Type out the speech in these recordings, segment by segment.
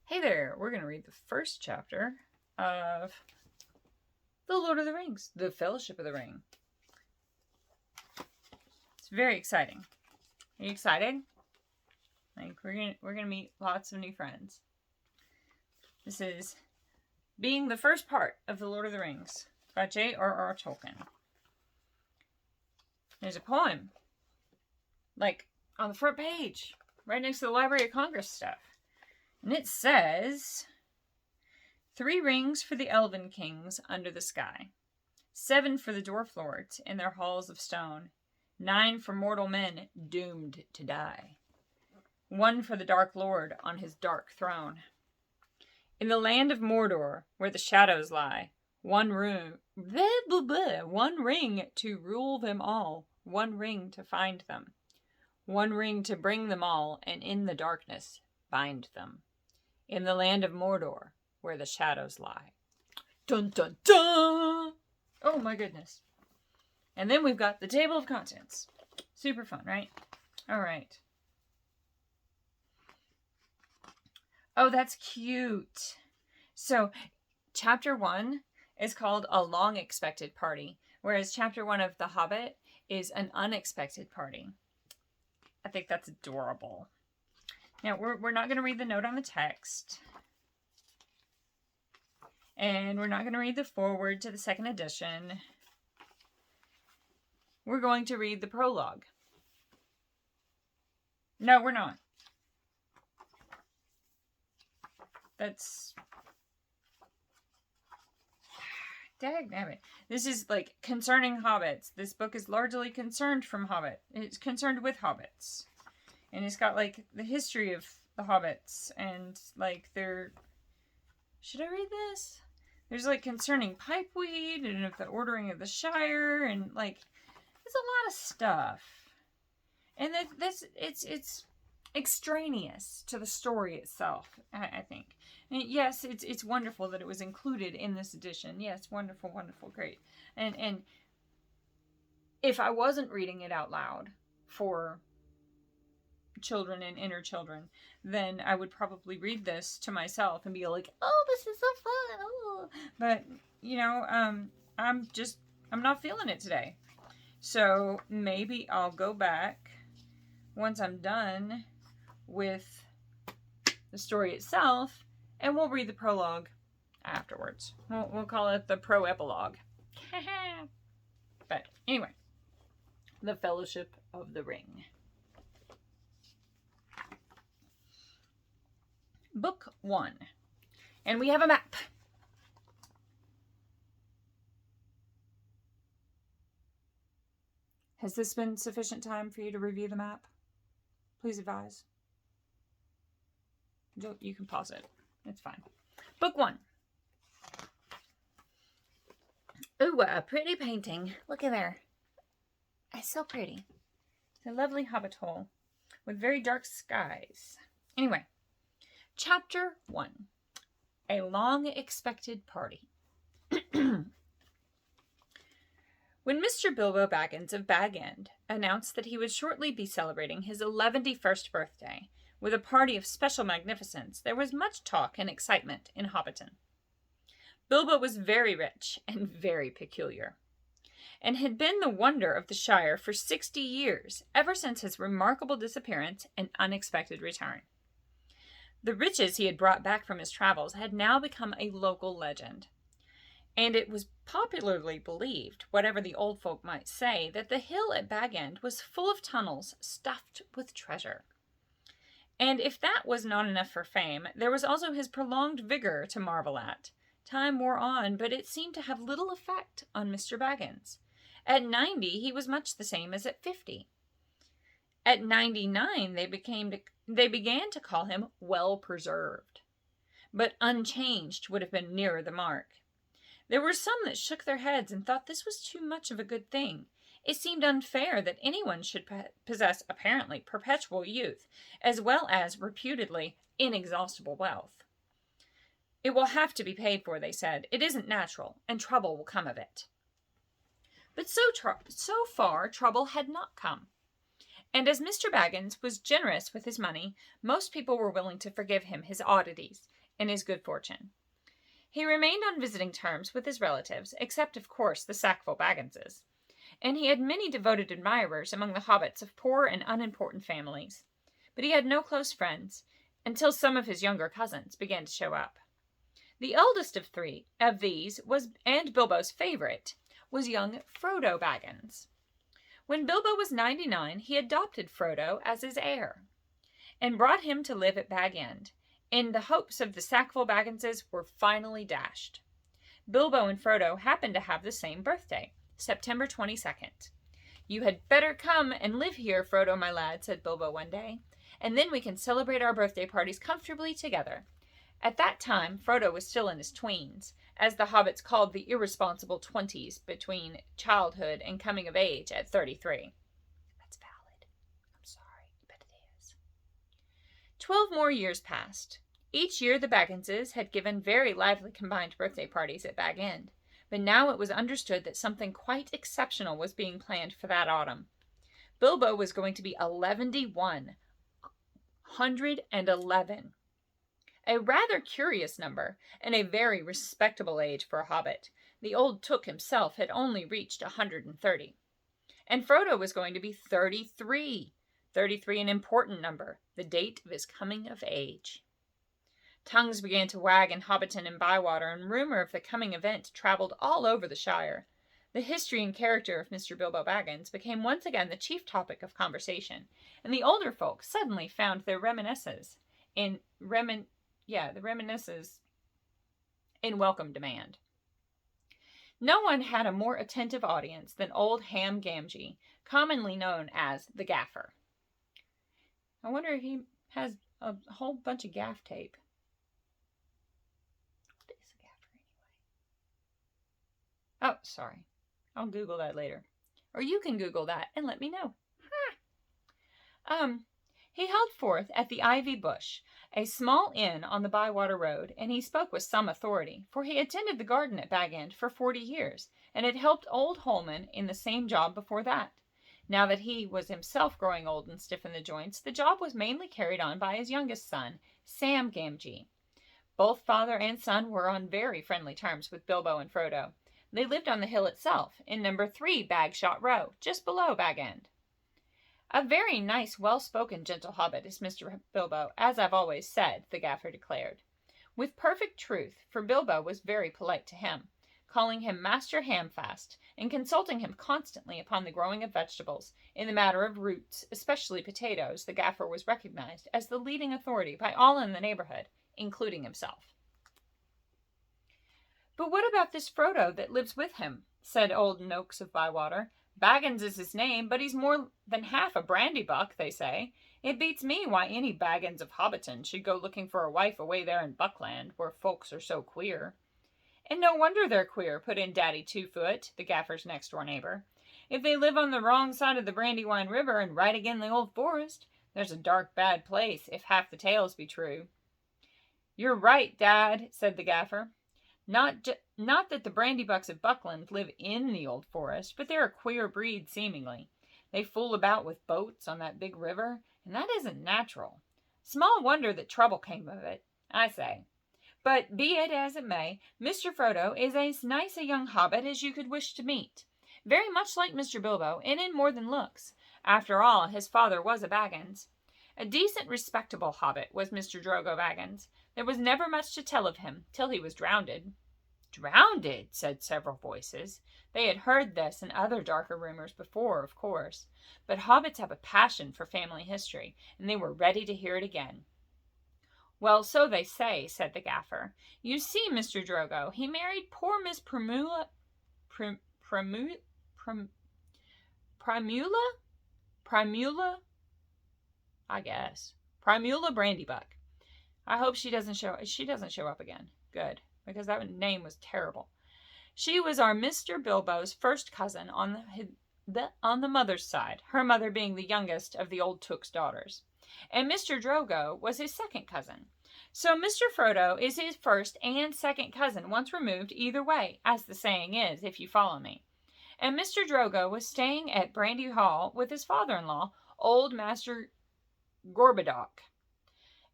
Hey there, we're going to read the first chapter of The Lord of the Rings, The Fellowship of the Ring. It's very exciting. Are you excited? We're gonna meet lots of new friends. This is being the first part of The Lord of the Rings by J.R.R. Tolkien. There's a poem, like on the front page, right next to the Library of Congress stuff. And it says, 3 rings for the elven kings under the sky, 7 for the dwarf lords in their halls of stone, 9 for mortal men doomed to die, 1 for the Dark Lord on his dark throne. In the land of Mordor, where the shadows lie, one ring to rule them all, 1 ring to find them, 1 ring to bring them all, and in the darkness bind them. In the land of Mordor, where the shadows lie. Dun dun dun! Oh my goodness. And then we've got the table of contents. Super fun, right? All right. Oh, that's cute. So, chapter 1 is called A Long Expected Party, whereas chapter 1 of The Hobbit is An Unexpected Party. I think that's adorable. Now, we're not going to read the note on the text. And we're not going to read the foreword to the second edition. We're going to read the prologue. No, we're not. That's... Dagnabbit. This is like concerning hobbits. This book is largely concerned from Hobbit. It's concerned with hobbits. And it's got like the history of the hobbits and like their... Should I read this? There's like concerning pipeweed and of the ordering of the Shire and like there's a lot of stuff. And it's extraneous to the story itself, I think. And yes, it's wonderful that it was included in this edition. Yes, wonderful, wonderful, great. And if I wasn't reading it out loud for children and inner children, then I would probably read this to myself and be like, oh, this is so fun. Oh. But, you know, I'm not feeling it today. So maybe I'll go back once I'm done with the story itself and we'll read the prologue afterwards. We'll call it the pro-epilogue. But anyway, The Fellowship of the Ring. Book 1. And we have a map. Has this been sufficient time for you to review the map? Please advise. You can pause it. It's fine. Book 1. Ooh, what a pretty painting. Look at there. It's so pretty. It's a lovely hobbit hole with very dark skies. Anyway. Chapter 1. A Long Expected Party. When Mr. Bilbo Baggins of Bag End announced that he would shortly be celebrating his 111st birthday with a party of special magnificence, there was much talk and excitement in Hobbiton. Bilbo was very rich and very peculiar, and had been the wonder of the Shire for 60 years, ever since his remarkable disappearance and unexpected return. The riches he had brought back from his travels had now become a local legend. And it was popularly believed, whatever the old folk might say, that the hill at Bag End was full of tunnels stuffed with treasure. And if that was not enough for fame, there was also his prolonged vigor to marvel at. Time wore on, but it seemed to have little effect on Mr. Baggins. At 90, he was much the same as at 50. At 99, they began to call him well-preserved. But unchanged would have been nearer the mark. There were some that shook their heads and thought this was too much of a good thing. It seemed unfair that anyone should possess apparently perpetual youth, as well as, reputedly, inexhaustible wealth. It will have to be paid for, they said. It isn't natural, and trouble will come of it. But so far, trouble had not come. And as Mr. Baggins was generous with his money, most people were willing to forgive him his oddities and his good fortune. He remained on visiting terms with his relatives, except, of course, the Sackville Bagginses, and he had many devoted admirers among the hobbits of poor and unimportant families. But he had no close friends, until some of his younger cousins began to show up. The eldest of these was, and Bilbo's favorite, was young Frodo Baggins. When Bilbo was 99, he adopted Frodo as his heir, and brought him to live at Bag End, and the hopes of the Sackville Bagginses were finally dashed. Bilbo and Frodo happened to have the same birthday, September 22nd. "You had better come and live here, Frodo, my lad," said Bilbo one day, "and then we can celebrate our birthday parties comfortably together." At that time, Frodo was still in his tweens, as the hobbits called the irresponsible 20s between childhood and coming of age at 33. That's valid. I'm sorry, but it is. 12 more years passed. Each year the Bagginses had given very lively combined birthday parties at Bag End, but now it was understood that something quite exceptional was being planned for that autumn. Bilbo was going to be 111. 111. A rather curious number, and a very respectable age for a hobbit. The old Took himself had only reached 130. And Frodo was going to be 33. 33, an important number, the date of his coming of age. Tongues began to wag in Hobbiton and Bywater, and rumor of the coming event traveled all over the Shire. The history and character of Mr. Bilbo Baggins became once again the chief topic of conversation, and the older folk suddenly found their reminiscences in welcome demand. No one had a more attentive audience than old Ham Gamgee, commonly known as the Gaffer. I wonder if he has a whole bunch of gaff tape. What is a gaffer anyway? Oh, sorry. I'll Google that later. Or you can Google that and let me know. He held forth at the Ivy Bush, a small inn on the Bywater Road, and he spoke with some authority, for he attended the garden at Bag End for 40 years, and had helped old Holman in the same job before that. Now that he was himself growing old and stiff in the joints, the job was mainly carried on by his youngest son, Sam Gamgee. Both father and son were on very friendly terms with Bilbo and Frodo. They lived on the hill itself, in number 3 Bagshot Row, just below Bag End. "A very nice, well-spoken, gentle hobbit is Mr. Bilbo, as I've always said," the Gaffer declared. With perfect truth, for Bilbo was very polite to him, calling him Master Hamfast, and consulting him constantly upon the growing of vegetables. In the matter of roots, especially potatoes, the Gaffer was recognized as the leading authority by all in the neighborhood, including himself. "But what about this Frodo that lives with him?" said old Noakes of Bywater. "Baggins is his name, but he's more than half a brandy-buck, they say. It beats me why any Baggins of Hobbiton should go looking for a wife away there in Buckland, where folks are so queer." "And no wonder they're queer," put in Daddy Two-Foot, the Gaffer's next-door neighbor. "If they live on the wrong side of the Brandywine River and right agin the old forest, there's a dark bad place, if half the tales be true." "You're right, Dad," said the Gaffer. Not that the Brandybucks of Buckland live in the old forest, but they're a queer breed, seemingly. They fool about with boats on that big river, and that isn't natural. Small wonder that trouble came of it, I say. But be it as it may, Mr. Frodo is as nice a young hobbit as you could wish to meet. Very much like Mr. Bilbo, and in more than looks. After all, his father was a Baggins. A decent, respectable hobbit was Mr. Drogo Baggins. There was never much to tell of him, till he was drownded. "Drownded," said several voices. They had heard this and other darker rumors before, of course. But hobbits have a passion for family history, and they were ready to hear it again. "Well, so they say," said the Gaffer. "You see, Mr. Drogo, he married poor Miss Primula, I guess. Primula Brandybuck. I hope she doesn't show up again. Good, because that name was terrible. She was our Mr. Bilbo's first cousin on the mother's side, her mother being the youngest of the old Took's daughters. And Mr. Drogo was his second cousin. So Mr. Frodo is his first and second cousin, once removed either way, as the saying is, if you follow me. And Mr. Drogo was staying at Brandy Hall with his father-in-law, old Master Gorbadoc,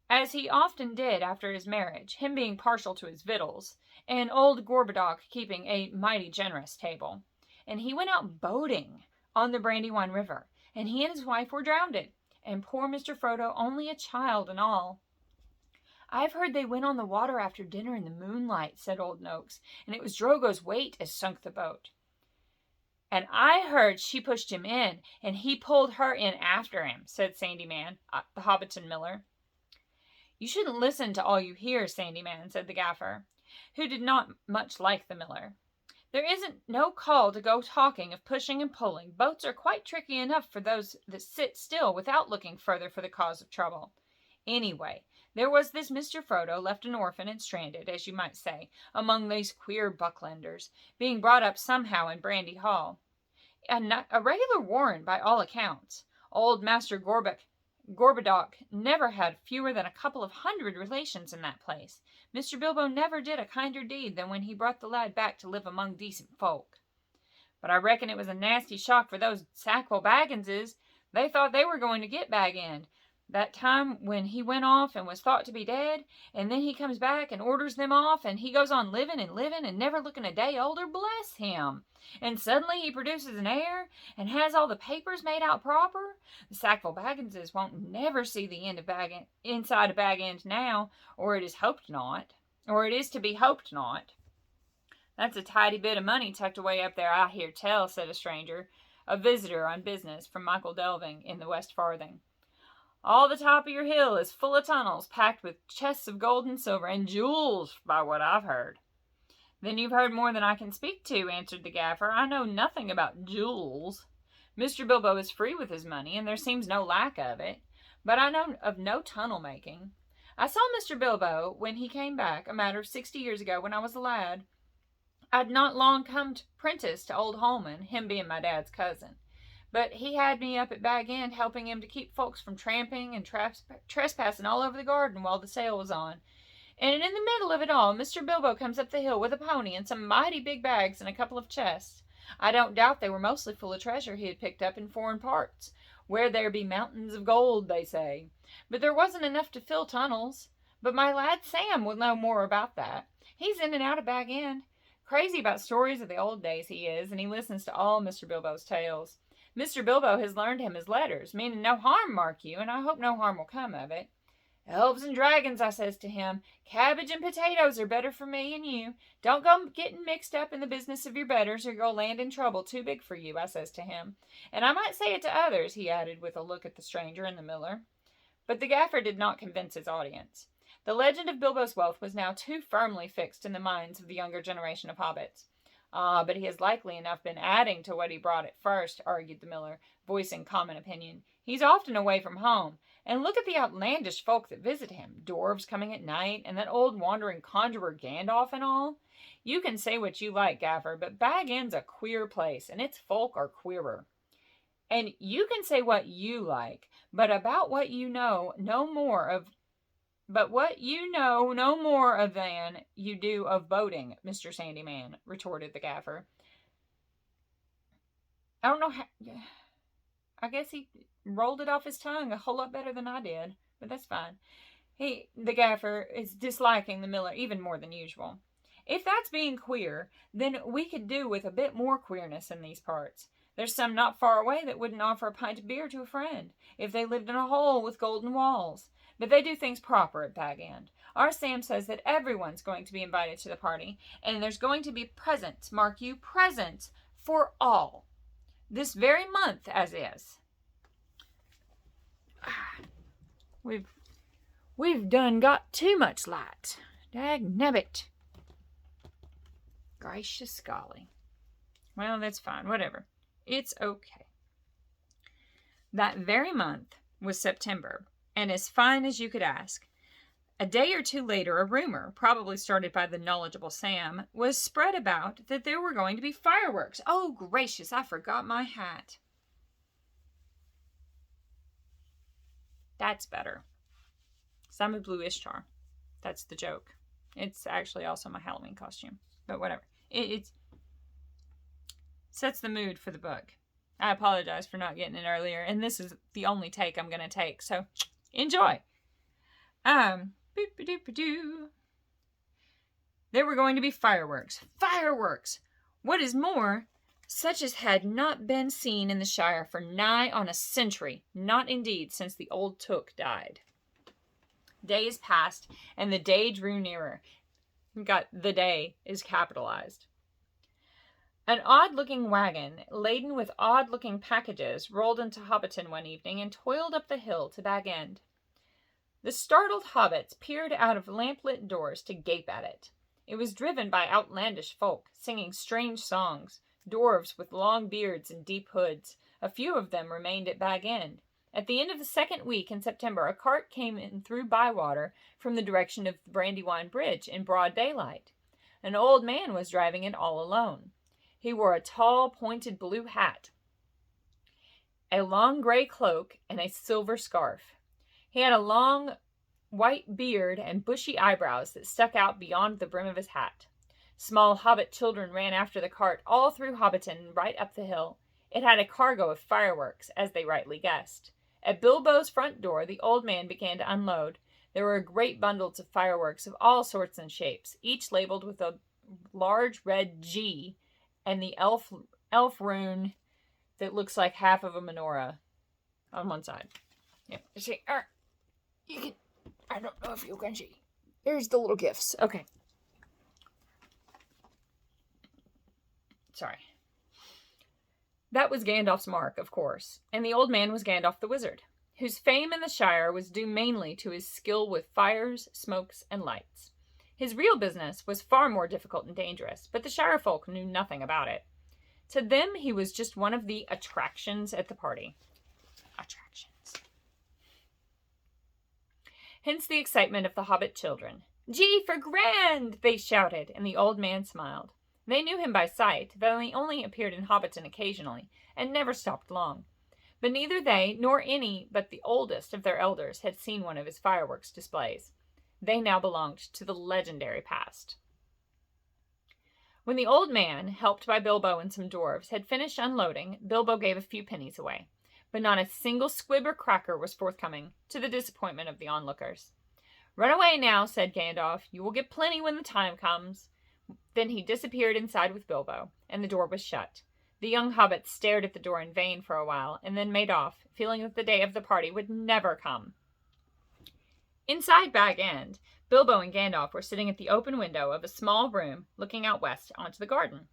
as he often did after his marriage, him being partial to his victuals, and old Gorbadoc keeping a mighty generous table. And he went out boating on the Brandywine River, and he and his wife were drowned, and poor Mr. Frodo only a child and all. "I've heard they went on the water after dinner in the moonlight," said old Noakes, "and it was Drogo's weight as sunk the boat." "And I heard she pushed him in, and he pulled her in after him," said Sandyman, the Hobbiton miller. "You shouldn't listen to all you hear, Sandyman," said the Gaffer, who did not much like the miller. "There isn't no call to go talking of pushing and pulling. Boats are quite tricky enough for those that sit still without looking further for the cause of trouble. Anyway, there was this Mr. Frodo, left an orphan and stranded, as you might say, among these queer Bucklanders, being brought up somehow in Brandy Hall. A regular warren by all accounts. Old Master Gorbadoc never had fewer than a couple of 100 relations in that place. Mr. Bilbo never did a kinder deed than when he brought the lad back to live among decent folk. But I reckon it was a nasty shock for those Sackville Bagginses. They thought they were going to get Bag End that time when he went off and was thought to be dead, and then he comes back and orders them off, and he goes on living and never looking a day older, bless him. And suddenly he produces an heir and has all the papers made out proper. The Sackville Bagginses won't never see the end of inside of Bag End now, or it is to be hoped not. That's a tidy bit of money tucked away up there, I hear tell," said a stranger, a visitor on business from Michael Delving in the West Farthing. "All the top of your hill is full of tunnels, packed with chests of gold and silver, and jewels, by what I've heard." "Then you've heard more than I can speak to," answered the Gaffer. "I know nothing about jewels. Mr. Bilbo is free with his money, and there seems no lack of it. But I know of no tunnel making. I saw Mr. Bilbo when he came back, a matter of 60 years ago, when I was a lad. I'd not long come prentice to old Holman, him being my dad's cousin. But he had me up at Bag End helping him to keep folks from tramping and trespassing all over the garden while the sale was on. And in the middle of it all, Mr. Bilbo comes up the hill with a pony and some mighty big bags and a couple of chests. I don't doubt they were mostly full of treasure he had picked up in foreign parts, where there be mountains of gold, they say. But there wasn't enough to fill tunnels. But my lad Sam will know more about that. He's in and out of Bag End. Crazy about stories of the old days he is, and he listens to all Mr. Bilbo's tales. Mr. Bilbo has learned him his letters, meaning no harm, mark you, and I hope no harm will come of it. 'Elves and dragons,' I says to him, 'cabbage and potatoes are better for me and you. Don't go getting mixed up in the business of your betters, or you'll land in trouble too big for you,' I says to him. And I might say it to others," he added with a look at the stranger and the miller. But the Gaffer did not convince his audience. The legend of Bilbo's wealth was now too firmly fixed in the minds of the younger generation of hobbits. "Ah, but he has likely enough been adding to what he brought at first," argued the miller, voicing common opinion. "He's often away from home, and look at the outlandish folk that visit him, dwarves coming at night, and that old wandering conjurer Gandalf and all. You can say what you like, Gaffer, but Bag End's a queer place, and its folk are queerer. And you can say what you like, but what you know no more of than you do of boating, Mr. Sandyman," retorted the Gaffer. I don't know how. I guess he rolled it off his tongue a whole lot better than I did, but that's fine. The Gaffer is disliking the miller even more than usual. "If that's being queer, then we could do with a bit more queerness in these parts. There's some not far away that wouldn't offer a pint of beer to a friend, if they lived in a hole with golden walls. But they do things proper at Bag End. Our Sam says that everyone's going to be invited to the party, and there's going to be presents, mark you, presents for all. This very month, as is." We've done got too much light. Dagnabbit. Gracious golly. Well, that's fine. Whatever. It's okay. That very month was September, and as fine as you could ask. A day or two later, a rumor, probably started by the knowledgeable Sam, was spread about that there were going to be fireworks. Oh, gracious, I forgot my hat. That's better. Some Blue Ishtar. That's the joke. It's actually also my Halloween costume, but whatever. It sets the mood for the book. I apologize for not getting it earlier, and this is the only take I'm going to take, so enjoy. Boop-a-doop-a-doo. There were going to be fireworks. Fireworks! What is more, such as had not been seen in the Shire for nigh on a century, not indeed since the old Took died. Days passed, and the day drew nearer. Got the day is capitalized. An odd-looking wagon, laden with odd-looking packages, rolled into Hobbiton one evening and toiled up the hill to Bag End. The startled hobbits peered out of lamp-lit doors to gape at it. It was driven by outlandish folk, singing strange songs, dwarves with long beards and deep hoods. A few of them remained at Bag End. At the end of the second week in September, a cart came in through Bywater from the direction of the Brandywine Bridge in broad daylight. An old man was driving it all alone. He wore a tall, pointed blue hat, a long gray cloak, and a silver scarf. He had a long white beard and bushy eyebrows that stuck out beyond the brim of his hat. Small hobbit children ran after the cart all through Hobbiton and right up the hill. It had a cargo of fireworks, as they rightly guessed. At Bilbo's front door, the old man began to unload. There were great bundles of fireworks of all sorts and shapes, each labeled with a large red G and the elf rune that looks like half of a menorah on one side. Yeah, see, you can. I don't know if you can see. There's the little gifts. Okay. Sorry. That was Gandalf's mark, of course, and the old man was Gandalf the Wizard, whose fame in the Shire was due mainly to his skill with fires, smokes, and lights. His real business was far more difficult and dangerous, but the Shire folk knew nothing about it. To them, he was just one of the attractions at the party. Attractions. Hence the excitement of the hobbit children. "Gee for grand!" they shouted, and the old man smiled. They knew him by sight, though he only appeared in Hobbiton occasionally, and never stopped long. But neither they, nor any but the oldest of their elders, had seen one of his fireworks displays. They now belonged to the legendary past. When the old man, helped by Bilbo and some dwarves, had finished unloading, Bilbo gave a few pennies away. But not a single squib or cracker was forthcoming, to the disappointment of the onlookers. "Run away now," said Gandalf. "You will get plenty when the time comes." Then he disappeared inside with Bilbo, and the door was shut. The young hobbits stared at the door in vain for a while, and then made off, feeling that the day of the party would never come. Inside Bag End, Bilbo and Gandalf were sitting at the open window of a small room looking out west onto the garden.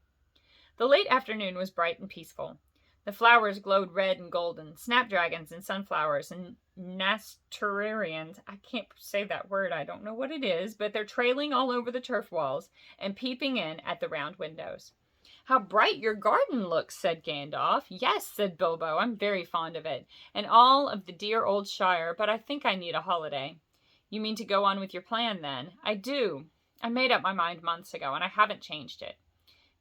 The late afternoon was bright and peaceful. The flowers glowed red and golden, snapdragons and sunflowers and nasturtiums. I can't say that word, I don't know what it is, but they're trailing all over the turf walls and peeping in at the round windows. "How bright your garden looks," said Gandalf. "Yes," said Bilbo, "I'm very fond of it, and all of the dear old Shire, but I think I need a holiday." "You mean to go on with your plan, then?" "I do. I made up my mind months ago, and I haven't changed it."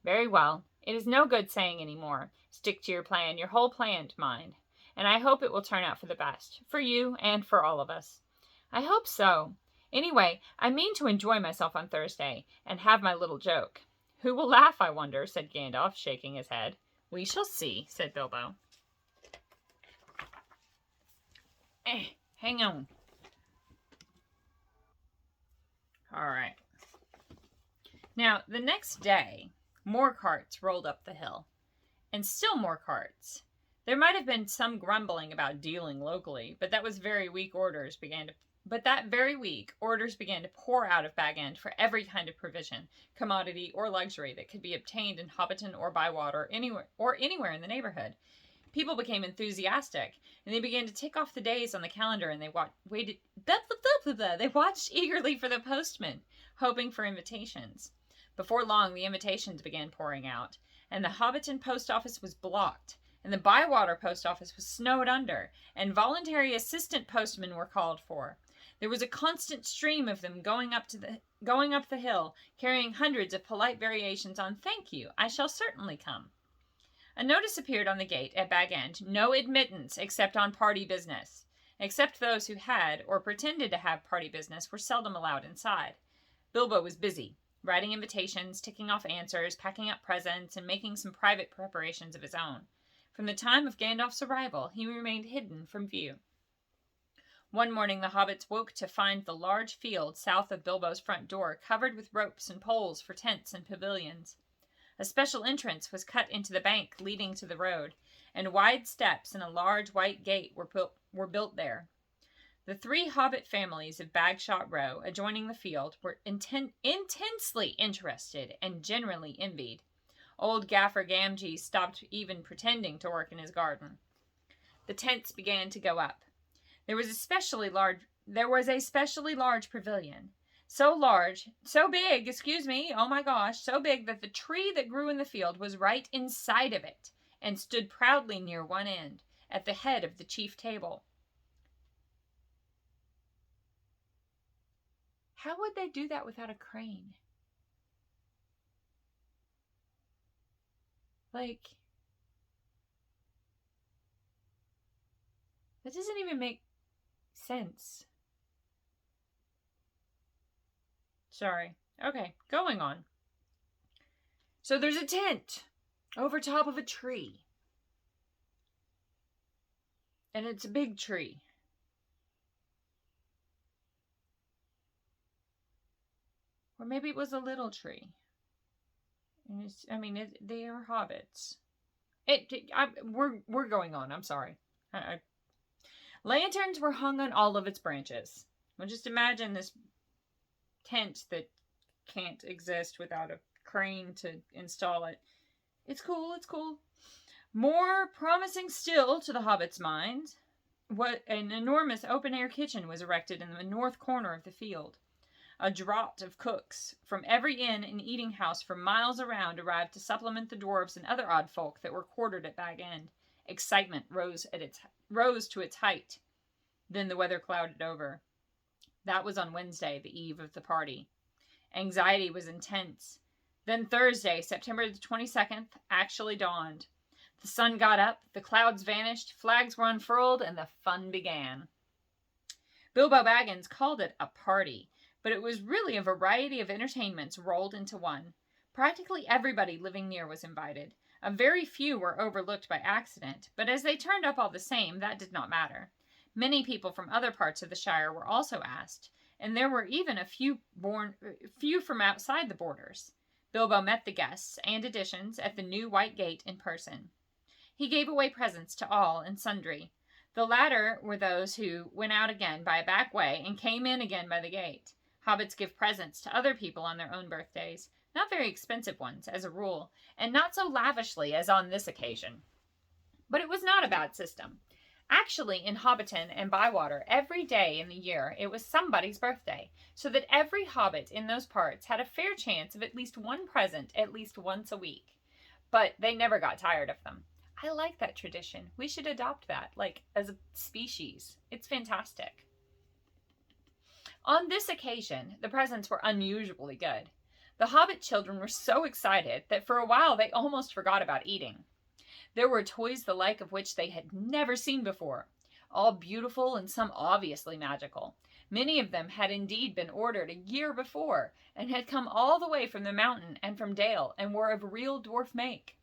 "Very well. It is no good saying any more. Stick to your plan, your whole plan, mind. And I hope it will turn out for the best, for you and for all of us." "I hope so. Anyway, I mean to enjoy myself on Thursday, and have my little joke." "Who will laugh, I wonder?" said Gandalf, shaking his head. "We shall see," said Bilbo. Hang on. All right. Now, the next day, more carts rolled up the hill. And still more carts. There might have been some grumbling about dealing locally, but that very week orders began to pour out of Bag End for every kind of provision, commodity, or luxury that could be obtained in Hobbiton or Bywater, anywhere in the neighborhood. People became enthusiastic, and they began to tick off the days on the calendar, and they They watched eagerly for the postman, hoping for invitations. Before long, the invitations began pouring out, and the Hobbiton post office was blocked, and the Bywater post office was snowed under, and voluntary assistant postmen were called for. There was a constant stream of them going up the hill, carrying hundreds of polite variations on "Thank you, I shall certainly come." A notice appeared on the gate at Bag End: "No admittance except on party business." Except those who had, or pretended to have party business, were seldom allowed inside. Bilbo was busy, writing invitations, ticking off answers, packing up presents, and making some private preparations of his own. From the time of Gandalf's arrival, he remained hidden from view. One morning the hobbits woke to find the large field south of Bilbo's front door covered with ropes and poles for tents and pavilions. A special entrance was cut into the bank leading to the road, and wide steps and a large white gate were built there. The 3 hobbit families of Bagshot Row, adjoining the field, were intensely interested and generally envied. Old Gaffer Gamgee stopped even pretending to work in his garden. The tents began to go up. There was a specially large pavilion. So big that the tree that grew in the field was right inside of it and stood proudly near one end, at the head of the chief table. How would they do that without a crane? Like, that doesn't even make sense. Sorry. Okay, going on. So there's a tent over top of a tree. And it's a big tree. Or maybe it was a little tree. And they are hobbits. We're going on. I'm sorry. Lanterns were hung on all of its branches. Well, just imagine this tent that can't exist without a crane to install it. It's cool. More promising still to the hobbits' minds, what an enormous open-air kitchen was erected in the north corner of the field. A draught of cooks from every inn and eating house for miles around arrived to supplement the dwarves and other odd folk that were quartered at Bag End. Excitement rose to its height. Then the weather clouded over. That was on Wednesday, the eve of the party. Anxiety was intense. Then Thursday, September the 22nd, actually dawned. The sun got up, the clouds vanished, flags were unfurled, and the fun began. Bilbo Baggins called it a party, but it was really a variety of entertainments rolled into one. Practically everybody living near was invited. A very few were overlooked by accident, but as they turned up all the same, that did not matter. Many people from other parts of the Shire were also asked, and there were even a few from outside the borders. Bilbo met the guests and additions at the new White Gate in person. He gave away presents to all and sundry. The latter were those who went out again by a back way and came in again by the gate. Hobbits give presents to other people on their own birthdays, not very expensive ones, as a rule, and not so lavishly as on this occasion. But it was not a bad system. Actually, in Hobbiton and Bywater, every day in the year it was somebody's birthday, so that every hobbit in those parts had a fair chance of at least one present at least once a week. But they never got tired of them. I like that tradition. We should adopt that, as a species. It's fantastic. On this occasion, the presents were unusually good. The hobbit children were so excited that for a while they almost forgot about eating. There were toys the like of which they had never seen before, all beautiful and some obviously magical. Many of them had indeed been ordered a year before, and had come all the way from the mountain and from Dale, and were of real dwarf make.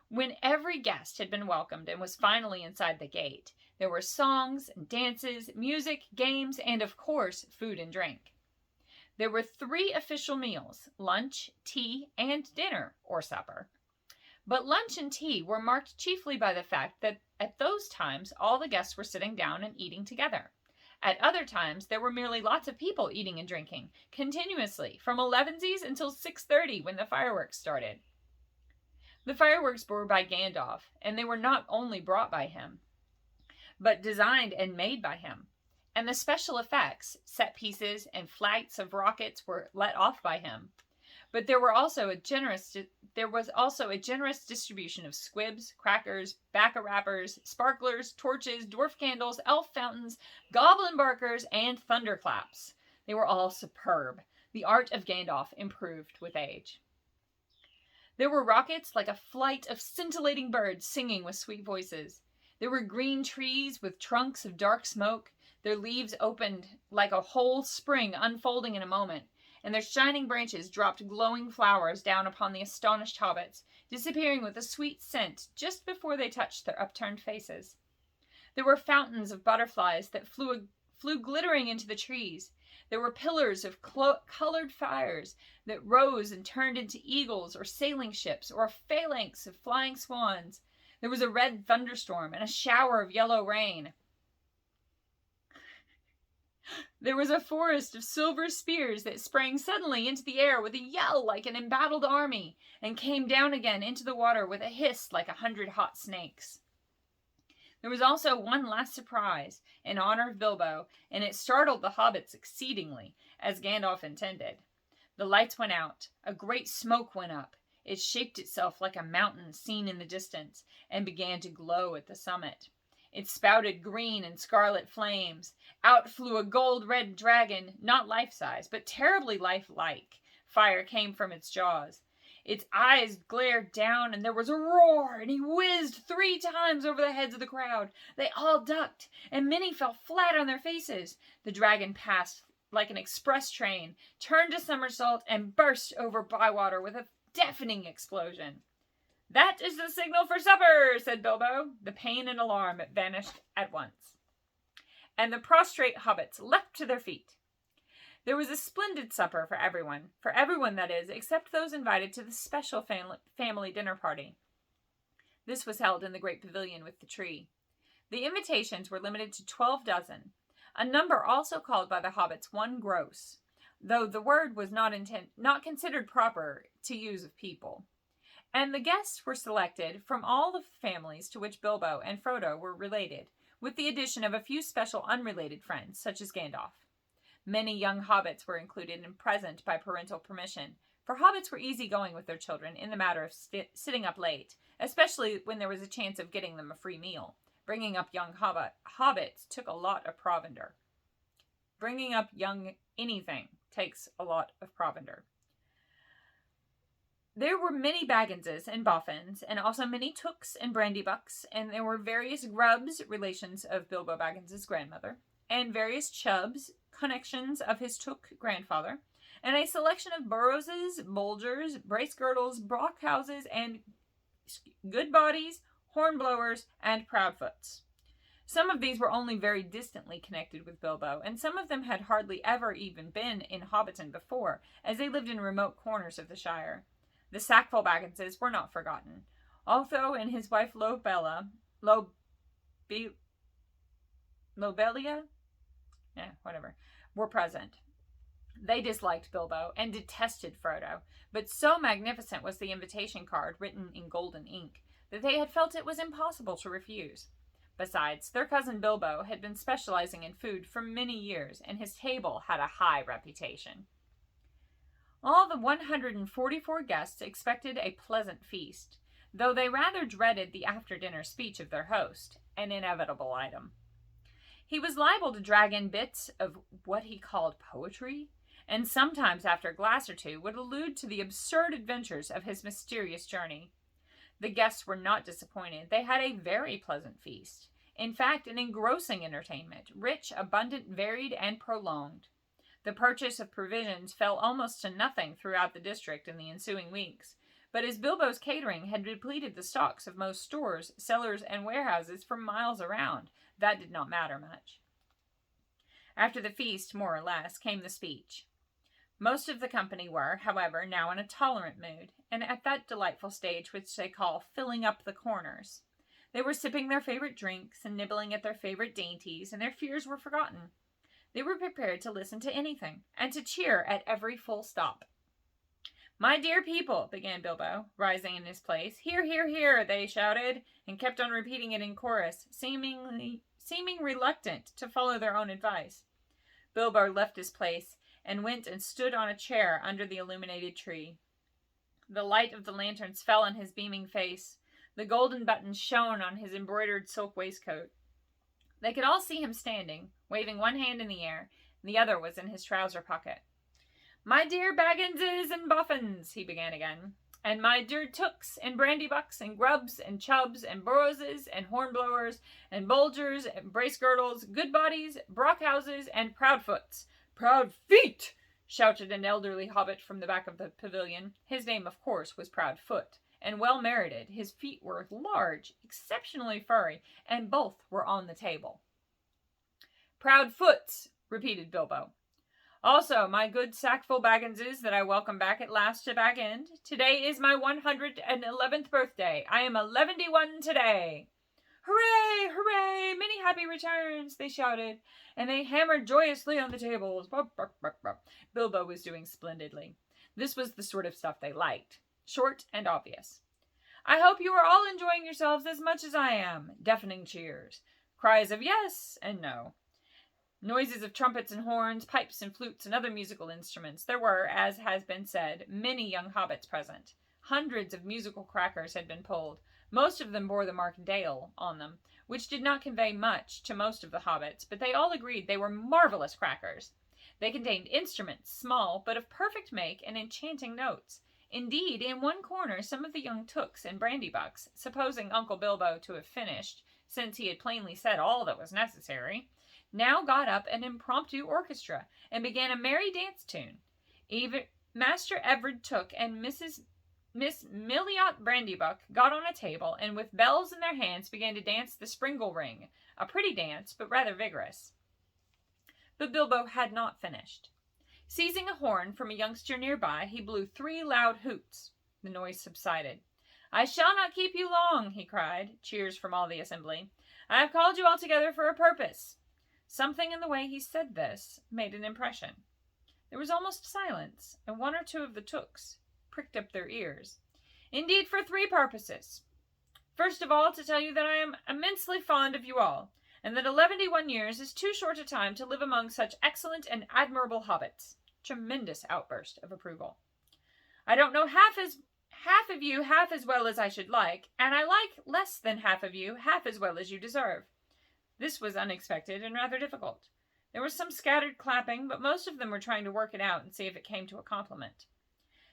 When every guest had been welcomed and was finally inside the gate, there were songs and dances, music, games, and of course, food and drink. There were 3 official meals: lunch, tea, and dinner, or supper. But lunch and tea were marked chiefly by the fact that at those times all the guests were sitting down and eating together. At other times there were merely lots of people eating and drinking, continuously, from 11sies until 6:30 when the fireworks started. The fireworks were by Gandalf, and they were not only brought by him, but designed and made by him. And the special effects, set pieces, and flights of rockets were let off by him. But there was also a generous distribution of squibs, crackers, bacca-wrappers, sparklers, torches, dwarf candles, elf fountains, goblin barkers, and thunderclaps. They were all superb. The art of Gandalf improved with age. There were rockets like a flight of scintillating birds singing with sweet voices. There were green trees with trunks of dark smoke, their leaves opened like a whole spring unfolding in a moment, and their shining branches dropped glowing flowers down upon the astonished hobbits, disappearing with a sweet scent just before they touched their upturned faces. There were fountains of butterflies that flew glittering into the trees. There were pillars of colored fires that rose and turned into eagles or sailing ships or a phalanx of flying swans. There was a red thunderstorm and a shower of yellow rain. There was a forest of silver spears that sprang suddenly into the air with a yell like an embattled army, and came down again into the water with a hiss like 100 hot snakes. There was also one last surprise in honor of Bilbo, and it startled the hobbits exceedingly, as Gandalf intended. The lights went out. A great smoke went up. It shaped itself like a mountain seen in the distance, and began to glow at the summit. It spouted green and scarlet flames. Out flew a gold-red dragon, not life-size, but terribly lifelike. Fire came from its jaws. Its eyes glared down, and there was a roar, and he whizzed 3 times over the heads of the crowd. They all ducked, and many fell flat on their faces. The dragon passed like an express train, turned a somersault, and burst over Bywater with a deafening explosion. "That is the signal for supper," said Bilbo. The pain and alarm vanished at once, and the prostrate hobbits leapt to their feet. There was a splendid supper for everyone, that is, except those invited to the special family dinner party. This was held in the great pavilion with the tree. The invitations were limited to 12 dozen, a number also called by the hobbits 1 gross, though the word was not considered proper to use of people. And the guests were selected from all the families to which Bilbo and Frodo were related, with the addition of a few special unrelated friends, such as Gandalf. Many young hobbits were included and present by parental permission, for hobbits were easygoing with their children in the matter of sitting up late, especially when there was a chance of getting them a free meal. Bringing up young hobbits took a lot of provender. Bringing up young anything takes a lot of provender. There were many Bagginses and Boffins, and also many Tooks and Brandybucks, and there were various Grubbs, relations of Bilbo Baggins's grandmother, and various Chubbs, connections of his Took grandfather, and a selection of Burrowses, Bolgers, Bracegirdles, Brockhouses, and Goodbodies, Hornblowers, and Proudfoots. Some of these were only very distantly connected with Bilbo, and some of them had hardly ever even been in Hobbiton before, as they lived in remote corners of the Shire. The Sackville Bagginses were not forgotten. Otho and his wife Lobelia, were present. They disliked Bilbo and detested Frodo, but so magnificent was the invitation card, written in golden ink, that they had felt it was impossible to refuse. Besides, their cousin Bilbo had been specializing in food for many years, and his table had a high reputation. All the 144 guests expected a pleasant feast, though they rather dreaded the after-dinner speech of their host, an inevitable item. He was liable to drag in bits of what he called poetry, and sometimes after a glass or two would allude to the absurd adventures of his mysterious journey. The guests were not disappointed. They had a very pleasant feast. In fact, an engrossing entertainment, rich, abundant, varied, and prolonged. The purchase of provisions fell almost to nothing throughout the district in the ensuing weeks, but as Bilbo's catering had depleted the stocks of most stores, cellars, and warehouses for miles around, that did not matter much. After the feast, more or less, came the speech. Most of the company were, however, now in a tolerant mood, and at that delightful stage which they call filling up the corners. They were sipping their favorite drinks and nibbling at their favorite dainties, and their fears were forgotten. They were prepared to listen to anything, and to cheer at every full stop. "My dear people," began Bilbo, rising in his place. "Hear, hear, hear," they shouted, and kept on repeating it in chorus, seeming reluctant to follow their own advice. Bilbo left his place, and went and stood on a chair under the illuminated tree. The light of the lanterns fell on his beaming face. The golden buttons shone on his embroidered silk waistcoat. They could all see him standing, waving one hand in the air, and the other was in his trouser pocket. "My dear Bagginses and Boffins," he began again, "and my dear Tooks and Brandybucks and Grubbs and Chubbs and Burrowses and Hornblowers and Bolgers and Bracegirdles, Goodbodies, Brockhouses, and Proudfoots." "Proud feet," shouted an elderly hobbit from the back of the pavilion. His name, of course, was Proudfoot, and well merited. His feet were large, exceptionally furry, and both were on the table. Proudfoot's, repeated Bilbo. Also, my good Sackville Bagginses that I welcome back at last to Bag End. Today is my 111th birthday. I am 111 today. Hooray! Hooray! Many happy returns, they shouted, and they hammered joyously on the tables. Bilbo was doing splendidly. This was the sort of stuff they liked. Short and obvious. I hope you are all enjoying yourselves as much as I am. Deafening cheers. Cries of yes and no. Noises of trumpets and horns, pipes and flutes and other musical instruments. There were, as has been said, many young hobbits present. Hundreds of musical crackers had been pulled. Most of them bore the mark Dale on them, which did not convey much to most of the hobbits, but they all agreed they were marvelous crackers. They contained instruments, small, but of perfect make and enchanting notes. Indeed, in one corner some of the young tooks and brandybucks, supposing Uncle Bilbo to have finished, since he had plainly said all that was necessary, now got up an impromptu orchestra, and began a merry dance tune. Even Master Everard Took and Miss Milliot Brandybuck got on a table, and with bells in their hands began to dance the Springle Ring, a pretty dance, but rather vigorous. But Bilbo had not finished. Seizing a horn from a youngster nearby, he blew 3 loud hoots. The noise subsided. I shall not keep you long, he cried. Cheers from all the assembly. I have called you all together for a purpose. Something in the way he said this made an impression. There was almost silence, and 1 or 2 of the tooks pricked up their ears. Indeed, for 3 purposes. First of all, to tell you that I am immensely fond of you all, and that 111 years is too short a time to live among such excellent and admirable hobbits. Tremendous outburst of approval. I don't know half of you half as well as I should like, and I like less than half of you half as well as you deserve. This was unexpected and rather difficult. There was some scattered clapping, but most of them were trying to work it out and see if it came to a compliment.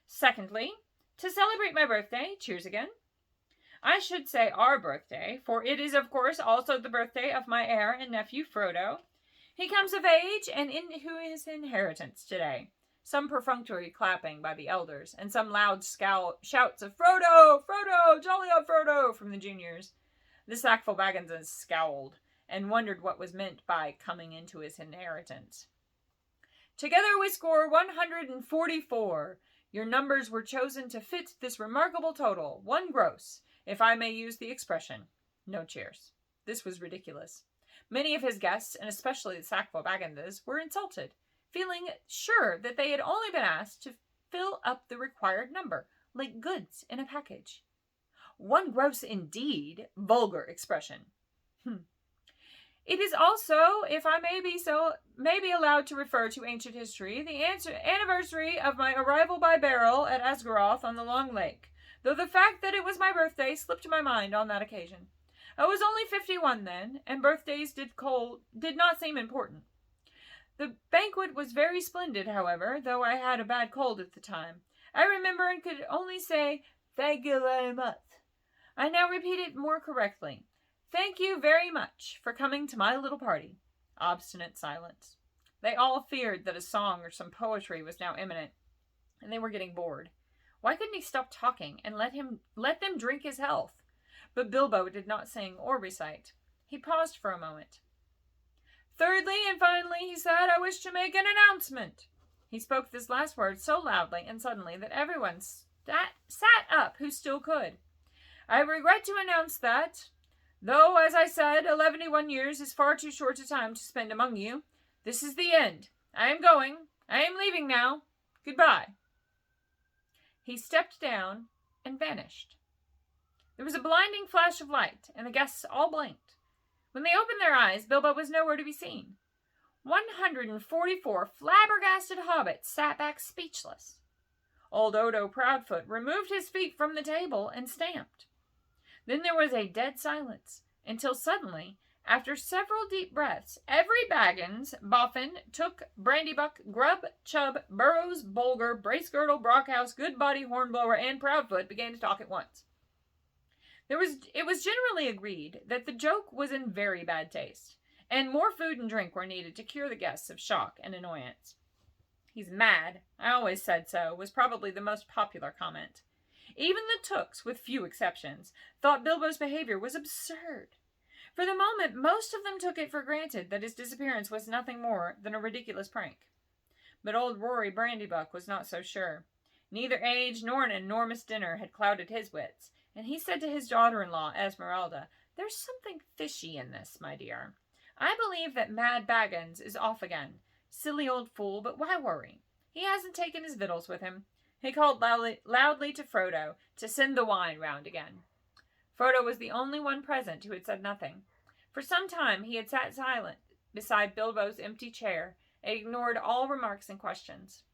Secondly, to celebrate my birthday, cheers again. I should say our birthday, for it is, of course, also the birthday of my heir and nephew, Frodo. He comes of age and into his inheritance today. Some perfunctory clapping by the elders, and some loud shouts of Frodo! Frodo! Jolly old Frodo! From the juniors. The Sackville Bagginses scowled, and wondered what was meant by coming into his inheritance. Together we score 144. Your numbers were chosen to fit this remarkable total, 1 gross, if I may use the expression. No cheers. This was ridiculous. Many of his guests, and especially the Sackville Bagginses, were insulted, feeling sure that they had only been asked to fill up the required number, like goods in a package. 1 gross indeed, vulgar expression. It is also, if I may be allowed to refer to ancient history, the anniversary of my arrival by barrel at Asgaroth on the Long Lake, though the fact that it was my birthday slipped my mind on that occasion. I was only 51 then, and birthdays did not seem important. The banquet was very splendid, however, though I had a bad cold at the time. I remember and could only say, "Thank you very much." I now repeat it more correctly. Thank you very much for coming to my little party. Obstinate silence. They all feared that a song or some poetry was now imminent, and they were getting bored. Why couldn't he stop talking and let them drink his health? But Bilbo did not sing or recite. He paused for a moment. Thirdly and finally, he said, I wish to make an announcement. He spoke this last word so loudly and suddenly that everyone sat up who still could. I regret to announce that, though, as I said, 111 years is far too short a time to spend among you, this is the end. I am going. I am leaving now. Goodbye. He stepped down and vanished. There was a blinding flash of light, and the guests all blinked. When they opened their eyes, Bilbo was nowhere to be seen. 144 flabbergasted hobbits sat back speechless. Old Odo Proudfoot removed his feet from the table and stamped. Then there was a dead silence, until suddenly, after several deep breaths, every Baggins, Boffin, Took, Brandybuck, Grub, Chubb, Burrows, Bolger, Bracegirdle, Brockhouse, Goodbody, Hornblower, and Proudfoot began to talk at once. It was generally agreed that the joke was in very bad taste, and more food and drink were needed to cure the guests of shock and annoyance. "He's mad. I always said so," was probably the most popular comment. Even the Tooks, with few exceptions, thought Bilbo's behavior was absurd. For the moment, most of them took it for granted that his disappearance was nothing more than a ridiculous prank. But old Rory Brandybuck was not so sure. Neither age nor an enormous dinner had clouded his wits, and he said to his daughter-in-law, Esmeralda, "There's something fishy in this, my dear. I believe that Mad Baggins is off again. Silly old fool, but why worry? He hasn't taken his victuals with him." He called loudly to Frodo to send the wine round again. Frodo was the only one present who had said nothing. For some time he had sat silent beside Bilbo's empty chair and ignored all remarks and questions.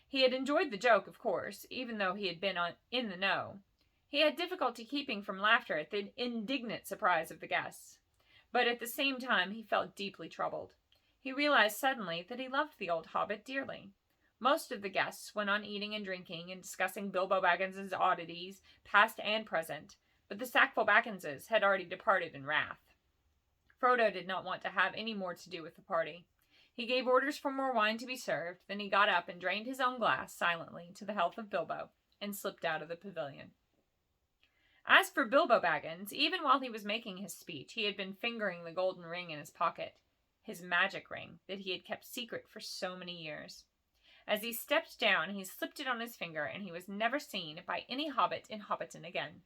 He had enjoyed the joke, of course, even though he had been in the know. He had difficulty keeping from laughter at the indignant surprise of the guests. But at the same time he felt deeply troubled. He realized suddenly that he loved the old hobbit dearly. Most of the guests went on eating and drinking and discussing Bilbo Baggins's oddities, past and present, but the Sackville Bagginses had already departed in wrath. Frodo did not want to have any more to do with the party. He gave orders for more wine to be served, then he got up and drained his own glass silently to the health of Bilbo, and slipped out of the pavilion. As for Bilbo Baggins, even while he was making his speech, he had been fingering the golden ring in his pocket, his magic ring that he had kept secret for so many years. As he stepped down, he slipped it on his finger, and he was never seen by any hobbit in Hobbiton again.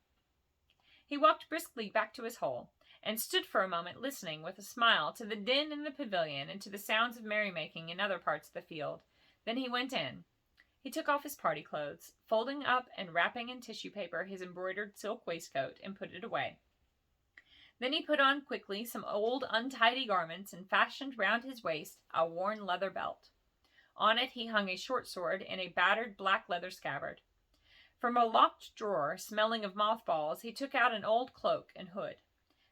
He walked briskly back to his hole, and stood for a moment listening with a smile to the din in the pavilion and to the sounds of merrymaking in other parts of the field. Then he went in. He took off his party clothes, folding up and wrapping in tissue paper his embroidered silk waistcoat, and put it away. Then he put on quickly some old untidy garments and fastened round his waist a worn leather belt. On it he hung a short sword in a battered black leather scabbard. From a locked drawer, smelling of mothballs, he took out an old cloak and hood.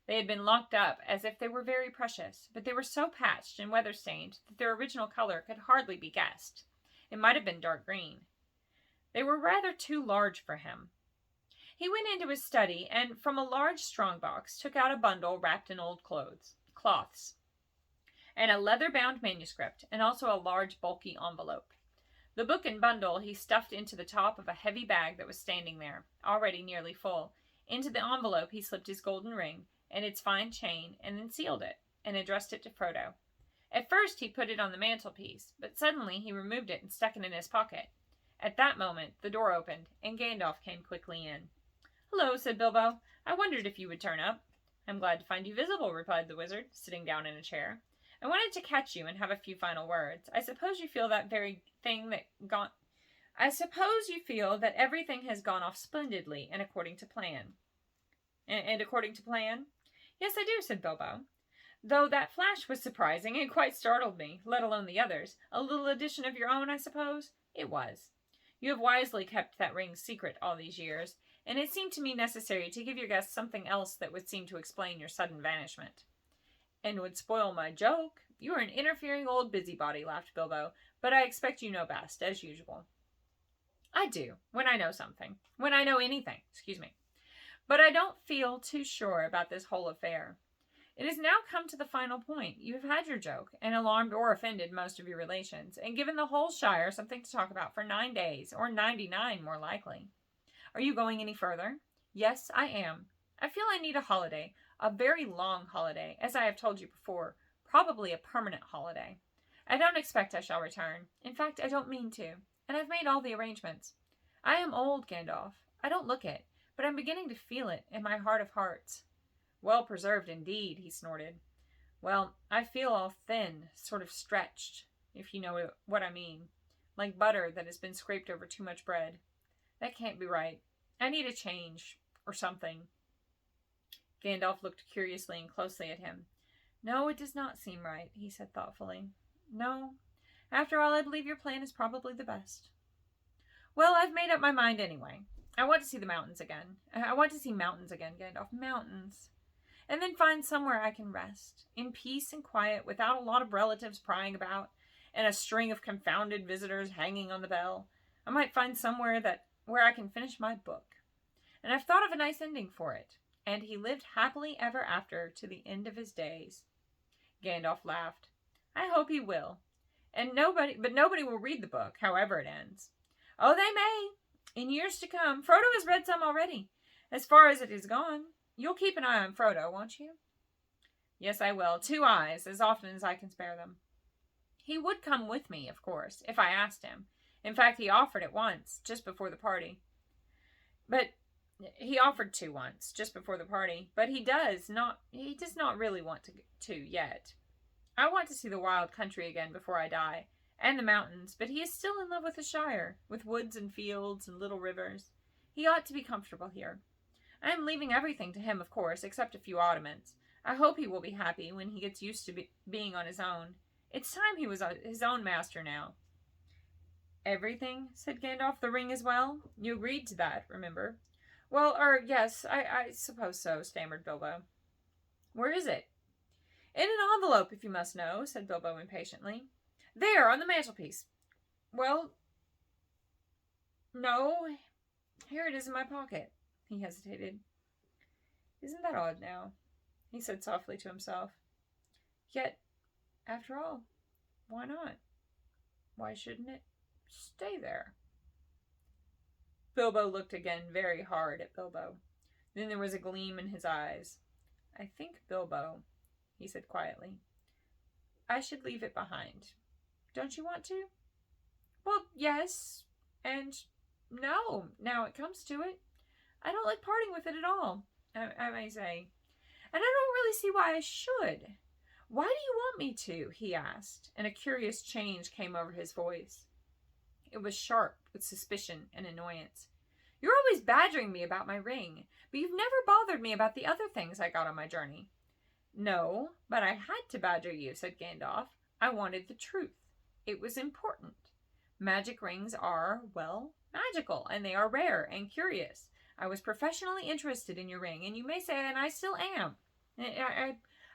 They had been locked up as if they were very precious, but they were so patched and weather-stained that their original color could hardly be guessed. It might have been dark green. They were rather too large for him. He went into his study and, from a large strong-box, took out a bundle wrapped in old cloths, and a leather-bound manuscript, and also a large, bulky envelope. The book and bundle he stuffed into the top of a heavy bag that was standing there, already nearly full. Into the envelope he slipped his golden ring and its fine chain, and then sealed it, and addressed it to Frodo. At first he put it on the mantelpiece, but suddenly he removed it and stuck it in his pocket. At that moment the door opened, and Gandalf came quickly in. "Hello," said Bilbo. "I wondered if you would turn up." "I'm glad to find you visible," replied the wizard, sitting down in a chair. "I wanted to catch you and have a few final words. I suppose you feel that everything has gone off splendidly and according to plan." And according to plan? "Yes, I do," said Bilbo. "Though that flash was surprising and quite startled me, let alone the others. A little addition of your own, I suppose?" "It was. You have wisely kept that ring secret all these years, and it seemed to me necessary to give your guests something else that would seem to explain your sudden vanishment." "And would spoil my joke. You are an interfering old busybody," laughed Bilbo, "but I expect you know best, as usual." "I do, when I know something. When I know anything, But I don't feel too sure about this whole affair. It has now come to the final point. You have had your joke, and alarmed or offended most of your relations, and given the whole Shire something to talk about for 9 days, or 99 more likely. Are you going any further?" "Yes, I am. I feel I need a holiday, a very long holiday, as I have told you before, probably a permanent holiday. I don't expect I shall return. In fact, I don't mean to, and I've made all the arrangements. I am old, Gandalf. I don't look it, but I'm beginning to feel it in my heart of hearts." "Well preserved indeed," he snorted. "Well, I feel all thin, sort of stretched, if you know what I mean, like butter that has been scraped over too much bread. That can't be right. I need a change, or something." Gandalf looked curiously and closely at him. "No, it does not seem right," he said thoughtfully. "No. After all, I believe your plan is probably the best. Well, I've made up my mind anyway. I want to see the mountains again. I want to see mountains again, Gandalf. Mountains. And then find somewhere I can rest, in peace and quiet, without a lot of relatives prying about, and a string of confounded visitors hanging on the bell. I might find somewhere where I can finish my book. And I've thought of a nice ending for it. And he lived happily ever after to the end of his days." Gandalf laughed. "I hope he will. but nobody will read the book, however it ends. Oh, they may, in years to come. Frodo has read some already, as far as it is gone. You'll keep an eye on Frodo, won't you? Yes, I will. 2 eyes, as often as I can spare them. He would come with me, of course, if I asked him. In fact, he offered it once, just before the party. But he offered to once, just before the party. But he does not really want to yet. I want to see the wild country again before I die, and the mountains, but he is still in love with the Shire, with woods and fields and little rivers. He ought to be comfortable here. I am leaving everything to him, of course, except a few ottomans. I hope he will be happy when he gets used to being on his own. It's time he was his own master now. Everything, said Gandalf, the ring as well? You agreed to that, remember? Well, yes, I suppose so, stammered Bilbo. Where is it? In an envelope, if you must know, said Bilbo impatiently. There, on the mantelpiece. Well, no, here it is in my pocket. He hesitated. Isn't that odd now? He said softly to himself. Yet, after all, why not? Why shouldn't it stay there? Bilbo looked again very hard at Bilbo. Then there was a gleam in his eyes. I think, Bilbo, he said quietly, I should leave it behind. Don't you want to? Well, yes, and no, now it comes to it. I don't like parting with it at all, I may say. And I don't really see why I should. Why do you want me to? He asked, and a curious change came over his voice. It was sharp with suspicion and annoyance. You're always badgering me about my ring, but you've never bothered me about the other things I got on my journey. No, but I had to badger you, said Gandalf. I wanted the truth. It was important. Magic rings are, well, magical, and they are rare and curious. I was professionally interested in your ring, and you may say, and I still am.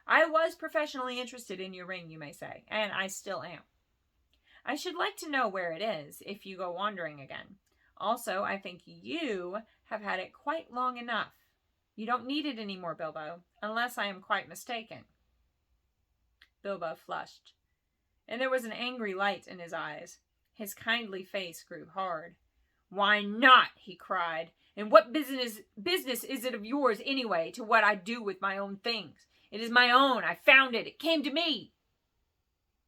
I was professionally interested in your ring, you may say, and I still am. I should like to know where it is, if you go wandering again. Also, I think you have had it quite long enough. You don't need it any more, Bilbo, unless I am quite mistaken. Bilbo flushed, and there was an angry light in his eyes. His kindly face grew hard. Why not? He cried. And what business is it of yours, anyway, to what I do with my own things? It is my own. I found it. It came to me.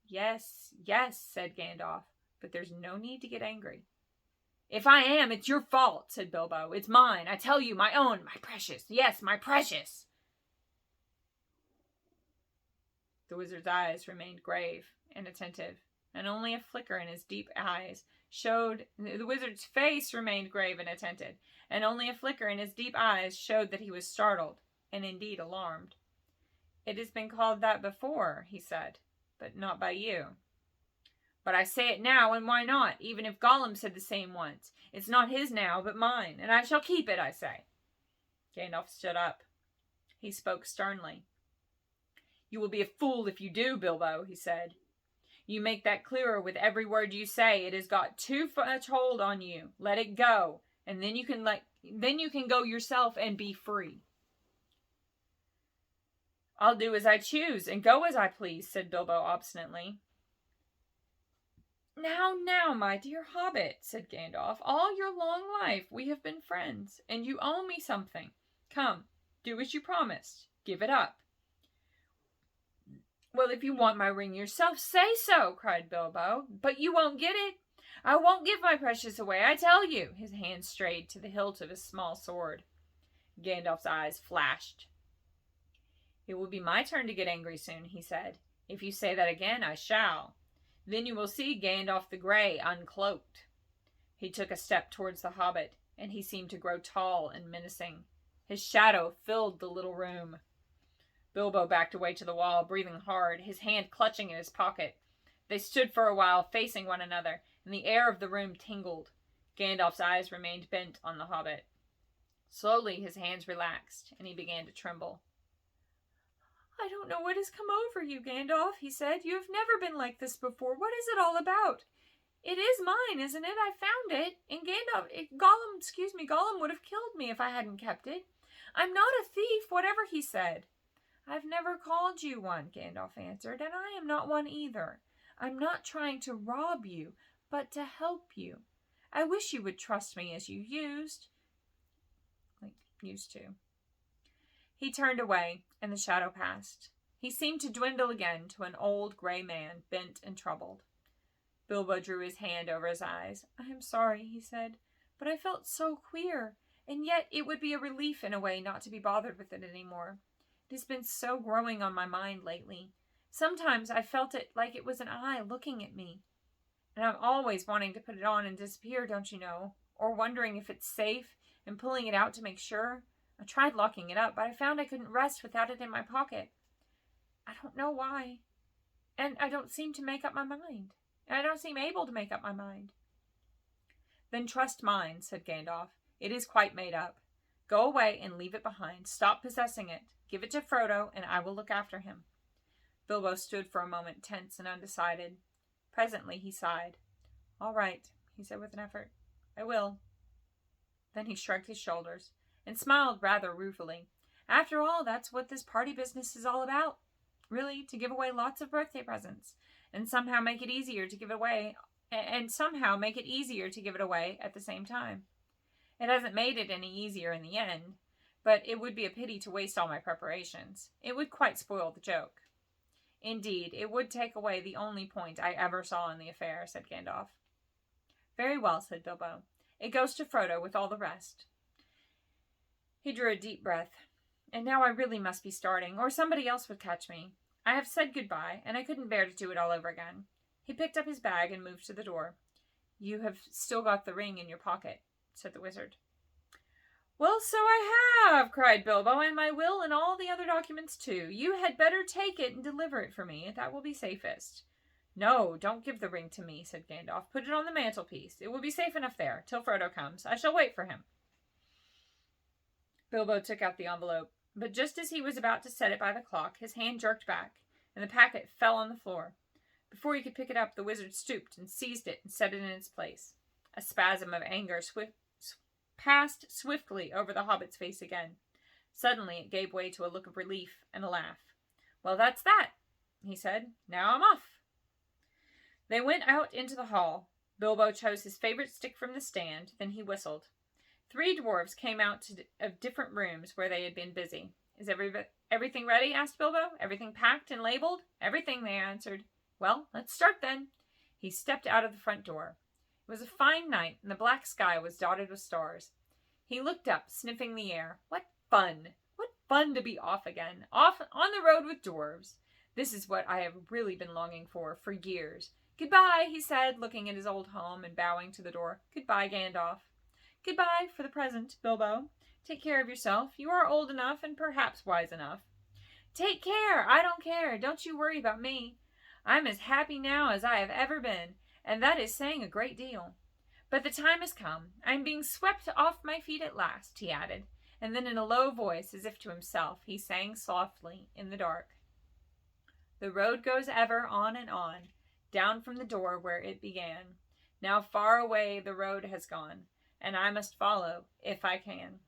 Yes, said Gandalf, but there's no need to get angry. If I am, it's your fault, said Bilbo. It's mine. I tell you, my own, my precious. Yes, my precious. The wizard's eyes remained grave and attentive, and only a flicker in his deep eyes showed. The wizard's face remained grave and attentive, and only a flicker in his deep eyes showed that he was startled, and indeed alarmed. It has been called that before, he said, but not by you. But I say it now, and why not? Even if Gollum said the same once. It's not his now, but mine, and I shall keep it, I say. Gandalf stood up. He spoke sternly. You will be a fool if you do, Bilbo, he said. You make that clearer with every word you say. It has got too much hold on you. Let it go, and then you can go yourself and be free. I'll do as I choose and go as I please, said Bilbo obstinately. Now, my dear hobbit, said Gandalf, all your long life we have been friends, and you owe me something. Come, do as you promised. Give it up. Well, if you want my ring yourself, say so, cried Bilbo. But you won't get it. I won't give my precious away, I tell you. His hand strayed to the hilt of his small sword. Gandalf's eyes flashed. It will be my turn to get angry soon, he said. If you say that again, I shall. Then you will see Gandalf the Grey uncloaked. He took a step towards the hobbit, and he seemed to grow tall and menacing. His shadow filled the little room. Bilbo backed away to the wall, breathing hard, his hand clutching in his pocket. They stood for a while, facing one another, and the air of the room tingled. Gandalf's eyes remained bent on the hobbit. Slowly his hands relaxed, and he began to tremble. I don't know what has come over you, Gandalf, he said. You have never been like this before. What is it all about? It is mine, isn't it? I found it. And Gollum would have killed me if I hadn't kept it. I'm not a thief, whatever he said. I've never called you one, Gandalf answered, and I am not one either. I'm not trying to rob you, but to help you. I wish you would trust me as you used to. He turned away, and the shadow passed. He seemed to dwindle again to an old gray man, bent and troubled. Bilbo drew his hand over his eyes. I am sorry, he said, but I felt so queer, and yet it would be a relief in a way not to be bothered with it any more. It has been so growing on my mind lately. Sometimes I felt it like it was an eye looking at me. And I'm always wanting to put it on and disappear, don't you know? Or wondering if it's safe and pulling it out to make sure. I tried locking it up, but I found I couldn't rest without it in my pocket. I don't know why. And I don't seem to make up my mind. And I don't seem able to make up my mind. Then trust mine, said Gandalf. It is quite made up. Go away and leave it behind. Stop possessing it. Give it to Frodo, and I will look after him. Bilbo stood for a moment tense and undecided. Presently he sighed. All right, he said with an effort. I will. Then he shrugged his shoulders and smiled rather ruefully. After all, that's what this party business is all about. Really, to give away lots of birthday presents and somehow make it easier to give it away at the same time. It hasn't made it any easier in the end, but it would be a pity to waste all my preparations. It would quite spoil the joke. Indeed, it would take away the only point I ever saw in the affair, said Gandalf. Very well, said Bilbo. It goes to Frodo with all the rest. He drew a deep breath. And now I really must be starting, or somebody else would catch me. I have said goodbye, and I couldn't bear to do it all over again. He picked up his bag and moved to the door. You have still got the ring in your pocket, said the wizard. Well, so I have, cried Bilbo, and my will and all the other documents too. You had better take it and deliver it for me. That will be safest. No, don't give the ring to me, said Gandalf. Put it on the mantelpiece. It will be safe enough there, till Frodo comes. I shall wait for him. Bilbo took out the envelope, but just as he was about to set it by the clock, his hand jerked back, and the packet fell on the floor. Before he could pick it up, the wizard stooped and seized it and set it in its place. A spasm of anger passed swiftly over the hobbit's face again. Suddenly it gave way to a look of relief and a laugh. Well, that's that, he said. Now I'm off. They went out into the hall. Bilbo chose his favorite stick from the stand, then he whistled. 3 dwarves came out of different rooms where they had been busy. Is everything ready? Asked Bilbo. Everything packed and labeled? Everything, they answered. Well, let's start then. He stepped out of the front door. It was a fine night, and the black sky was dotted with stars. He looked up, sniffing the air. What fun! What fun to be off again. Off on the road with dwarves. This is what I have really been longing for years. Goodbye, he said, looking at his old home and bowing to the door. Goodbye, Gandalf. Goodbye for the present, Bilbo. Take care of yourself. You are old enough and perhaps wise enough. Take care. I don't care. Don't you worry about me. I'm as happy now as I have ever been, and that is saying a great deal. But the time has come. I am being swept off my feet at last, he added, and then in a low voice, as if to himself, he sang softly in the dark. The road goes ever on and on, down from the door where it began. Now far away the road has gone, and I must follow, if I can.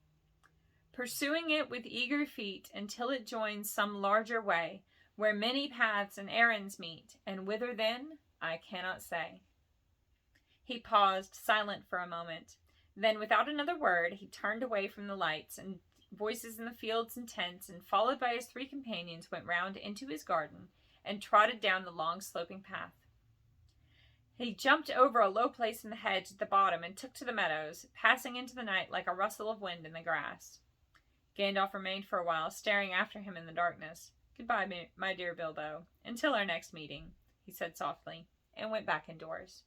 Pursuing it with eager feet until it joins some larger way, where many paths and errands meet, and whither then, I cannot say. He paused, silent for a moment. Then, without another word, he turned away from the lights and voices in the fields and tents, and followed by his 3 companions, went round into his garden, and trotted down the long sloping path. He jumped over a low place in the hedge at the bottom and took to the meadows, passing into the night like a rustle of wind in the grass. Gandalf remained for a while, staring after him in the darkness. Goodbye, my dear Bilbo, until our next meeting, he said softly, and went back indoors.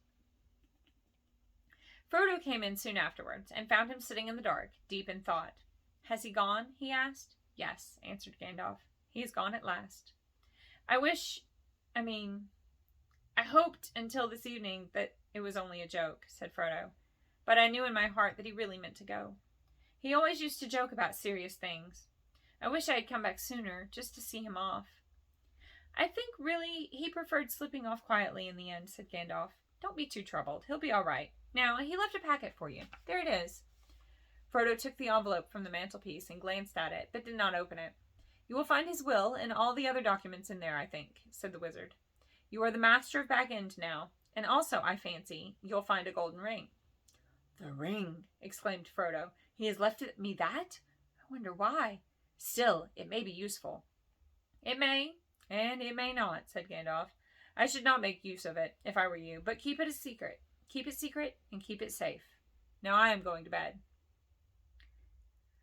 Frodo came in soon afterwards, and found him sitting in the dark, deep in thought. Has he gone? He asked. Yes, answered Gandalf. He is gone at last. I hoped until this evening that it was only a joke, said Frodo, but I knew in my heart that he really meant to go. He always used to joke about serious things. I wish I had come back sooner, just to see him off. I think, really, he preferred slipping off quietly in the end, said Gandalf. Don't be too troubled. He'll be all right. Now, he left a packet for you. There it is. Frodo took the envelope from the mantelpiece and glanced at it, but did not open it. You will find his will and all the other documents in there, I think, said the wizard. You are the master of Bag End now, and also, I fancy, you'll find a golden ring." "The ring!" exclaimed Frodo. "He has left me that? I wonder why. Still, it may be useful." "It may, and it may not," said Gandalf. "I should not make use of it, if I were you, but keep it a secret. Keep it secret, and keep it safe. Now I am going to bed."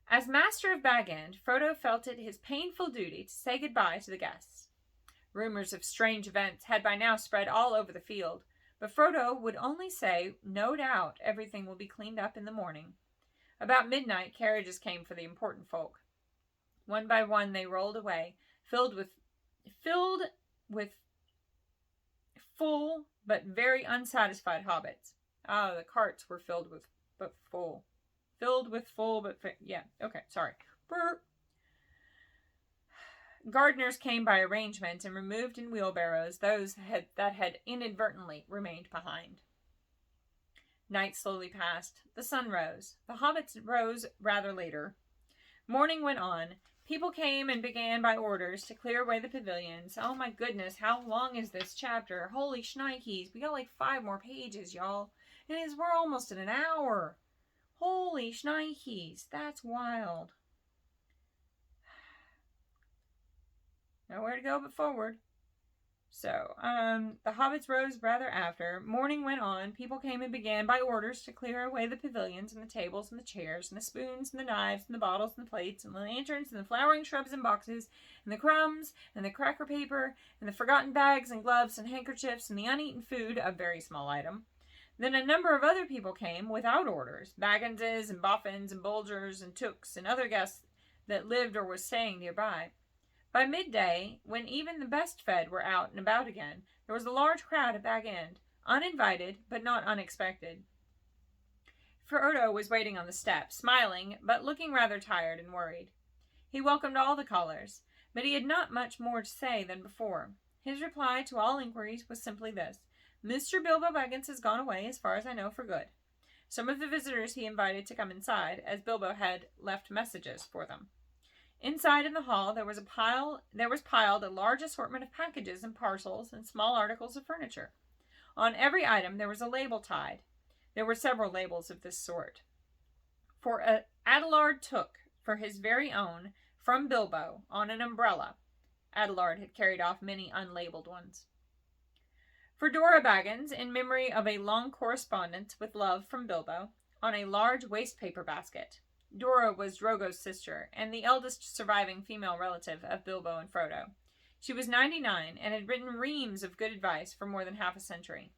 As master of Bag End, Frodo felt it his painful duty to say goodbye to the guests. Rumors of strange events had by now spread all over the field, but Frodo would only say, "No doubt everything will be cleaned up in the morning." About midnight, carriages came for the important folk. One by one they rolled away, filled with full but very unsatisfied hobbits. Ah, the carts were filled with full. Filled with full but yeah, okay, sorry. Burp. Gardeners came by arrangement and removed in wheelbarrows those that had inadvertently remained behind. Night slowly passed. The sun rose. The hobbits rose rather later. Morning went on. People came and began by orders to clear away the pavilions. Oh my goodness, how long is this chapter? Holy shnikes, we got like 5 more pages, y'all. And we're almost at an hour. Holy shnikes, that's wild. Nowhere to go but forward. So, the hobbits rose rather after. Morning went on. People came and began by orders to clear away the pavilions and the tables and the chairs and the spoons and the knives and the bottles and the plates and the lanterns and the flowering shrubs and boxes and the crumbs and the cracker paper and the forgotten bags and gloves and handkerchiefs and the uneaten food, a very small item. Then a number of other people came without orders, Bagginses and Boffins and Bulgers and Tooks and other guests that lived or were staying nearby. By midday, when even the best fed were out and about again, there was a large crowd at Bag End, uninvited but not unexpected. Frodo was waiting on the steps, smiling, but looking rather tired and worried. He welcomed all the callers, but he had not much more to say than before. His reply to all inquiries was simply this: "Mr. Bilbo Baggins has gone away, as far as I know, for good." Some of the visitors he invited to come inside, as Bilbo had left messages for them. Inside in the hall there was piled a large assortment of packages and parcels and small articles of furniture. On every item there was a label tied. There were several labels of this sort. For Adelard took, for his very own, from Bilbo, on an umbrella. Adelard had carried off many unlabeled ones. For Dora Baggins, in memory of a long correspondence with love from Bilbo, on a large waste-paper basket. Dora was Drogo's sister, and the eldest surviving female relative of Bilbo and Frodo. She was 99, and had written reams of good advice for more than half a century.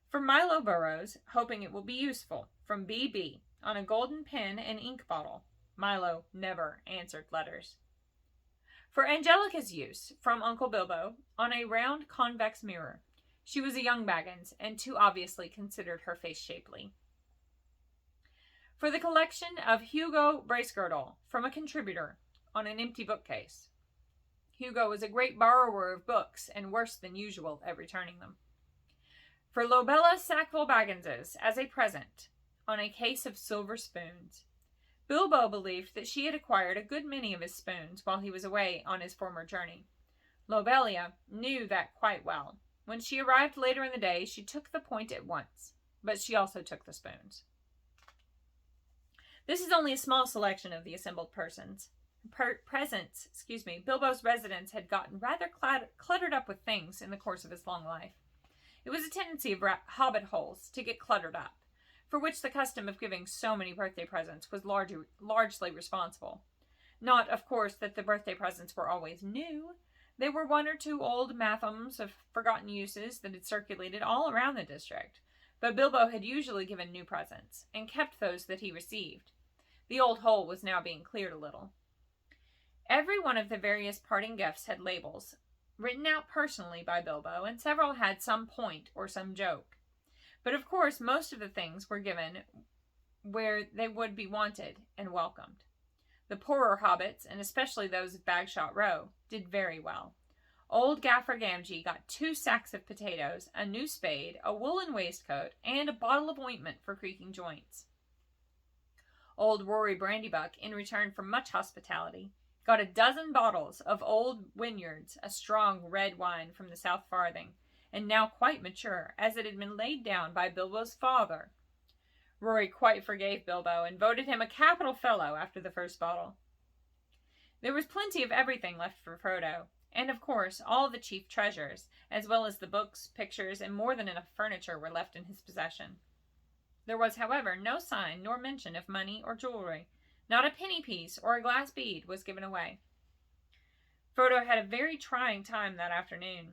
For Milo Burrows, hoping it will be useful, from B.B., on a golden pen and ink bottle. Milo never answered letters. For Angelica's use, from Uncle Bilbo, on a round convex mirror. She was a young Baggins, and too obviously considered her face shapely. For the collection of Hugo Bracegirdle, from a contributor, on an empty bookcase. Hugo was a great borrower of books, and worse than usual at returning them. For Lobella Sackville Bagginses, as a present, on a case of silver spoons. Bilbo believed that she had acquired a good many of his spoons while he was away on his former journey. Lobelia knew that quite well. When she arrived later in the day, she took the point at once, but she also took the spoons. This is only a small selection of the assembled presents. Bilbo's residence had gotten rather cluttered up with things in the course of his long life. It was a tendency of hobbit holes to get cluttered up, for which the custom of giving so many birthday presents was largely responsible. Not, of course, that the birthday presents were always new. They were 1 or 2 old mathams of forgotten uses that had circulated all around the district, but Bilbo had usually given new presents, and kept those that he received. The old hole was now being cleared a little. Every one of the various parting gifts had labels, written out personally by Bilbo, and several had some point or some joke. But of course, most of the things were given where they would be wanted and welcomed. The poorer hobbits, and especially those of Bagshot Row, did very well. Old Gaffer Gamgee got 2 sacks of potatoes, a new spade, a woolen waistcoat, and a bottle of ointment for creaking joints. Old Rory Brandybuck, in return for much hospitality, got a dozen bottles of old Wynyards, a strong red wine from the South Farthing, and now quite mature, as it had been laid down by Bilbo's father. Rory quite forgave Bilbo, and voted him a capital fellow after the first bottle. There was plenty of everything left for Frodo, and of course all the chief treasures, as well as the books, pictures, and more than enough furniture were left in his possession. There was, however, no sign nor mention of money or jewelry. Not a penny piece or a glass bead was given away. Frodo had a very trying time that afternoon.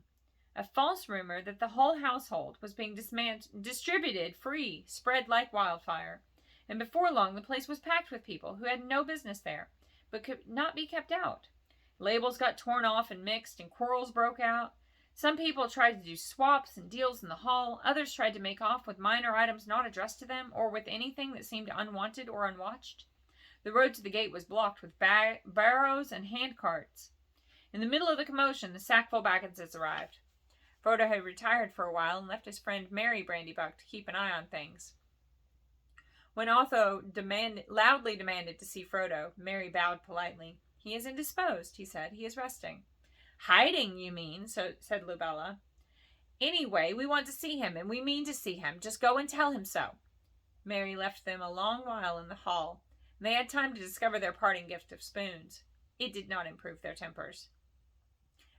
A false rumor that the whole household was being distributed free spread like wildfire, and before long the place was packed with people who had no business there, but could not be kept out. Labels got torn off and mixed, and quarrels broke out. Some people tried to do swaps and deals in the hall. Others tried to make off with minor items not addressed to them, or with anything that seemed unwanted or unwatched. The road to the gate was blocked with barrows and hand carts. In the middle of the commotion, the Sackville Bagginses arrived. Frodo had retired for a while and left his friend Merry Brandybuck to keep an eye on things. When Otho loudly demanded to see Frodo, Merry bowed politely. "He is indisposed," he said. "He is resting." "Hiding, you mean," said Lubella. "Anyway, we want to see him, and we mean to see him. Just go and tell him so." Merry left them a long while in the hall. They had time to discover their parting gift of spoons. It did not improve their tempers.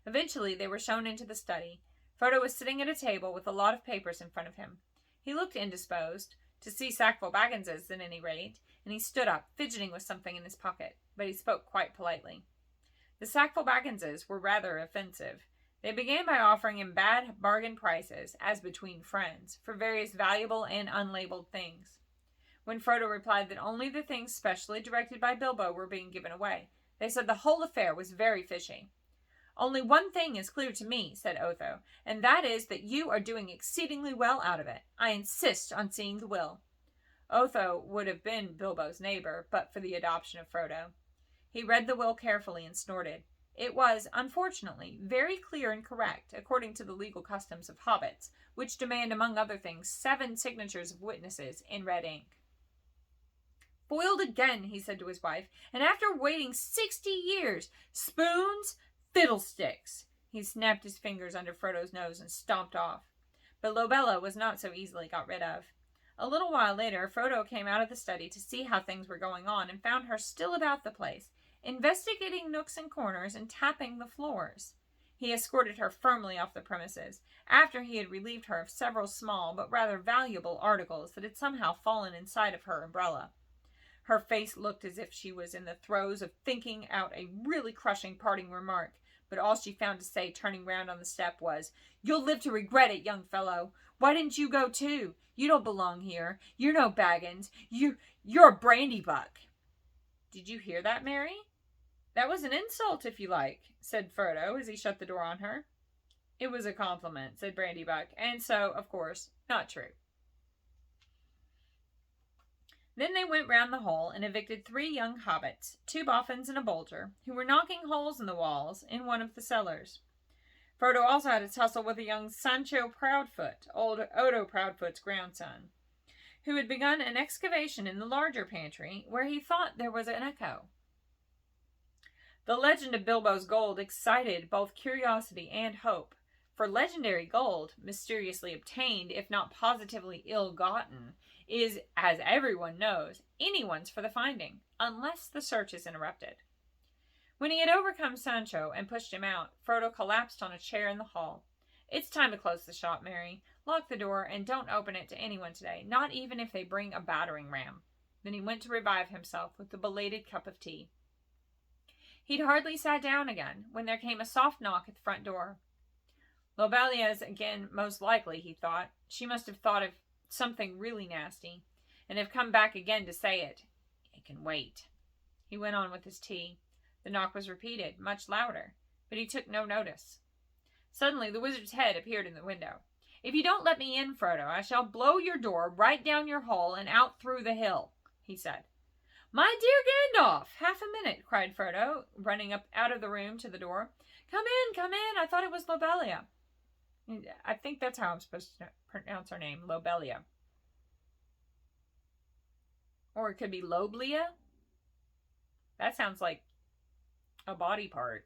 Eventually, they were shown into the study. Frodo was sitting at a table with a lot of papers in front of him. He looked indisposed, to see Sackville Bagginses at any rate, and he stood up, fidgeting with something in his pocket, but he spoke quite politely. The Sackville Bagginses were rather offensive. They began by offering him bad bargain prices, as between friends, for various valuable and unlabeled things. When Frodo replied that only the things specially directed by Bilbo were being given away, they said the whole affair was very fishy. "Only one thing is clear to me," said Otho, "and that is that you are doing exceedingly well out of it. I insist on seeing the will." Otho would have been Bilbo's neighbor, but for the adoption of Frodo. He read the will carefully and snorted. It was, unfortunately, very clear and correct, according to the legal customs of hobbits, which demand, among other things, 7 signatures of witnesses in red ink. "Foiled again," he said to his wife, "and after waiting 60 years. Spoons? Fiddlesticks!" He snapped his fingers under Frodo's nose and stomped off. But Lobella was not so easily got rid of. A little while later, Frodo came out of the study to see how things were going on, and found her still about the place, investigating nooks and corners and tapping the floors. He escorted her firmly off the premises, after he had relieved her of several small but rather valuable articles that had somehow fallen inside of her umbrella. Her face looked as if she was in the throes of thinking out a really crushing parting remark, but all she found to say, turning round on the step, was, "You'll live to regret it, young fellow. Why didn't you go too? You don't belong here. You're no Baggins. You're a Brandybuck." "Did you hear that, Mary?" "That was an insult, if you like," said Frodo, as he shut the door on her. "It was a compliment," said Brandybuck, "and so, of course, not true." Then they went round the hall and evicted 3 young hobbits, 2 boffins and a bolter, who were knocking holes in the walls in one of the cellars. Frodo also had a tussle with a young Sancho Proudfoot, old Odo Proudfoot's grandson, who had begun an excavation in the larger pantry, where he thought there was an echo. The legend of Bilbo's gold excited both curiosity and hope, for legendary gold, mysteriously obtained, if not positively ill-gotten, is, as everyone knows, anyone's for the finding, unless the search is interrupted. When he had overcome Sancho and pushed him out, Frodo collapsed on a chair in the hall. "It's time to close the shop, Mary. Lock the door and don't open it to anyone today, not even if they bring a battering ram." Then he went to revive himself with the belated cup of tea. He'd hardly sat down again when there came a soft knock at the front door. Lobelia's again, most likely, he thought. She must have thought of something really nasty, and have come back again to say it. It can wait. He went on with his tea. The knock was repeated, much louder, but he took no notice. Suddenly the wizard's head appeared in the window. "If you don't let me in, Frodo, I shall blow your door right down your hall and out through the hill," he said. "My dear Gandalf! Half a minute," cried Frodo, running up out of the room to the door. Come in, I thought it was Lobelia." I think that's how I'm supposed to pronounce her name, Lobelia. Or it could be Loblia. That sounds like A body part.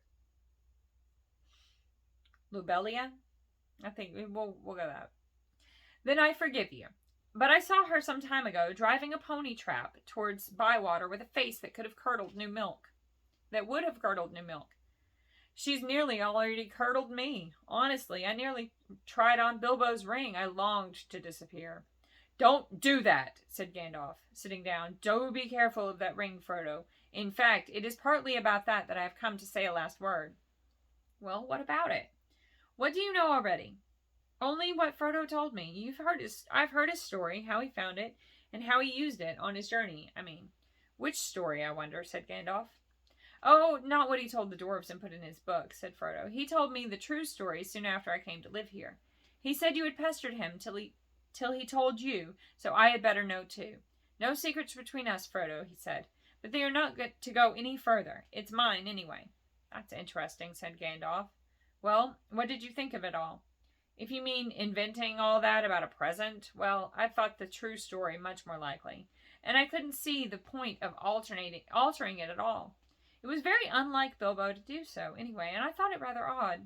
Lobelia? I think we'll go that. Then I forgive you. But I saw her some time ago driving a pony trap towards Bywater with a face that could have curdled new milk. That would have curdled new milk. She's nearly already curdled me. Honestly, I nearly tried on Bilbo's ring. I longed to disappear. Don't do that, said Gandalf, sitting down. Do be careful of that ring, Frodo. In fact, it is partly about that I have come to say a last word. Well, what about it? What do you know already? Only what Frodo told me. I've heard his story, how he found it, and how he used it on his journey. Which story, I wonder, said Gandalf. Oh, not what he told the dwarves and put in his book, said Frodo. He told me the true story soon after I came to live here. He said you had pestered him till he told you, so I had better know too. No secrets between us, Frodo, he said, but they are not good to go any further. It's mine, anyway. That's interesting, said Gandalf. Well, what did you think of it all? If you mean inventing all that about a present, well, I thought the true story much more likely, and I couldn't see the point of altering it at all. It was very unlike Bilbo to do so, anyway, and I thought it rather odd.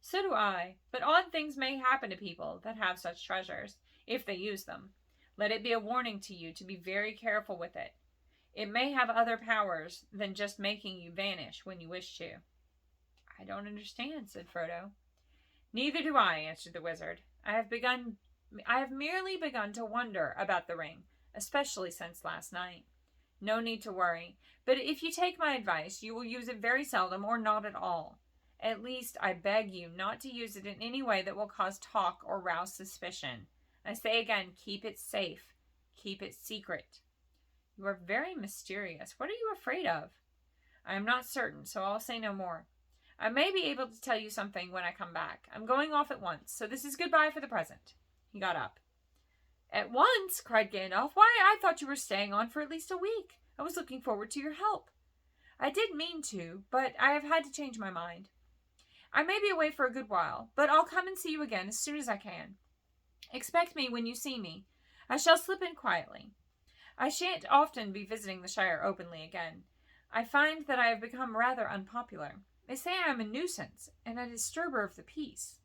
So do I, but odd things may happen to people that have such treasures, if they use them. Let it be a warning to you to be very careful with it. It may have other powers than just making you vanish when you wish to. I don't understand, said Frodo. Neither do I, answered the wizard. I have merely begun to wonder about the ring, especially since last night. No need to worry, but if you take my advice, you will use it very seldom or not at all. At least, I beg you not to use it in any way that will cause talk or rouse suspicion. I say again, keep it safe. Keep it secret. You are very mysterious. What are you afraid of? I am not certain, so I'll say no more. I may be able to tell you something when I come back. I'm going off at once, so this is goodbye for the present. He got up. At once? Cried Gandalf. Why, I thought you were staying on for at least a week. I was looking forward to your help. I did mean to, but I have had to change my mind. I may be away for a good while, but I'll come and see you again as soon as I can. Expect me when you see me. I shall slip in quietly. I shan't often be visiting the Shire openly again. I find that I have become rather unpopular. They say I am a nuisance and a disturber of the peace.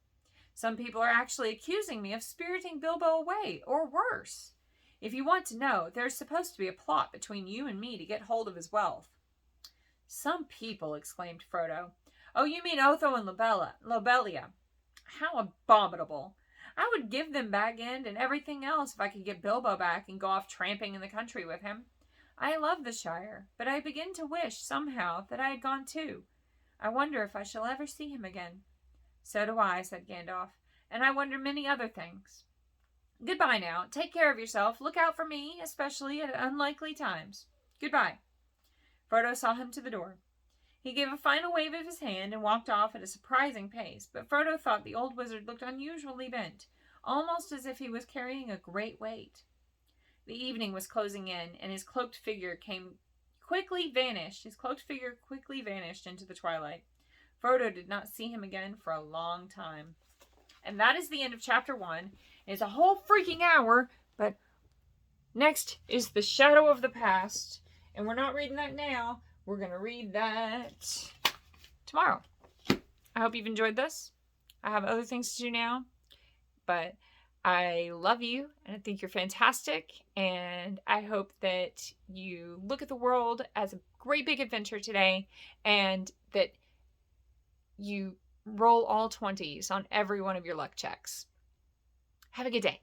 Some people are actually accusing me of spiriting Bilbo away, or worse. If you want to know, there's supposed to be a plot between you and me to get hold of his wealth. Some people, exclaimed Frodo. Oh, you mean Otho and Lobelia. How abominable. I would give them Bag End and everything else if I could get Bilbo back and go off tramping in the country with him. I love the Shire, but I begin to wish, somehow, that I had gone too. I wonder if I shall ever see him again. So do I, said Gandalf, and I wonder many other things. Goodbye now. Take care of yourself. Look out for me, especially at unlikely times. Goodbye. Frodo saw him to the door. He gave a final wave of his hand and walked off at a surprising pace, but Frodo thought the old wizard looked unusually bent, almost as if he was carrying a great weight. The evening was closing in, and his cloaked figure quickly vanished into the twilight. Frodo did not see him again for a long time. And that is the end of chapter 1. It's a whole freaking hour, but next is The Shadow of the Past. And we're not reading that now. We're going to read that tomorrow. I hope you've enjoyed this. I have other things to do now, but I love you, and I think you're fantastic, and I hope that you look at the world as a great big adventure today, and that you roll all 20s on every one of your luck checks. Have a good day.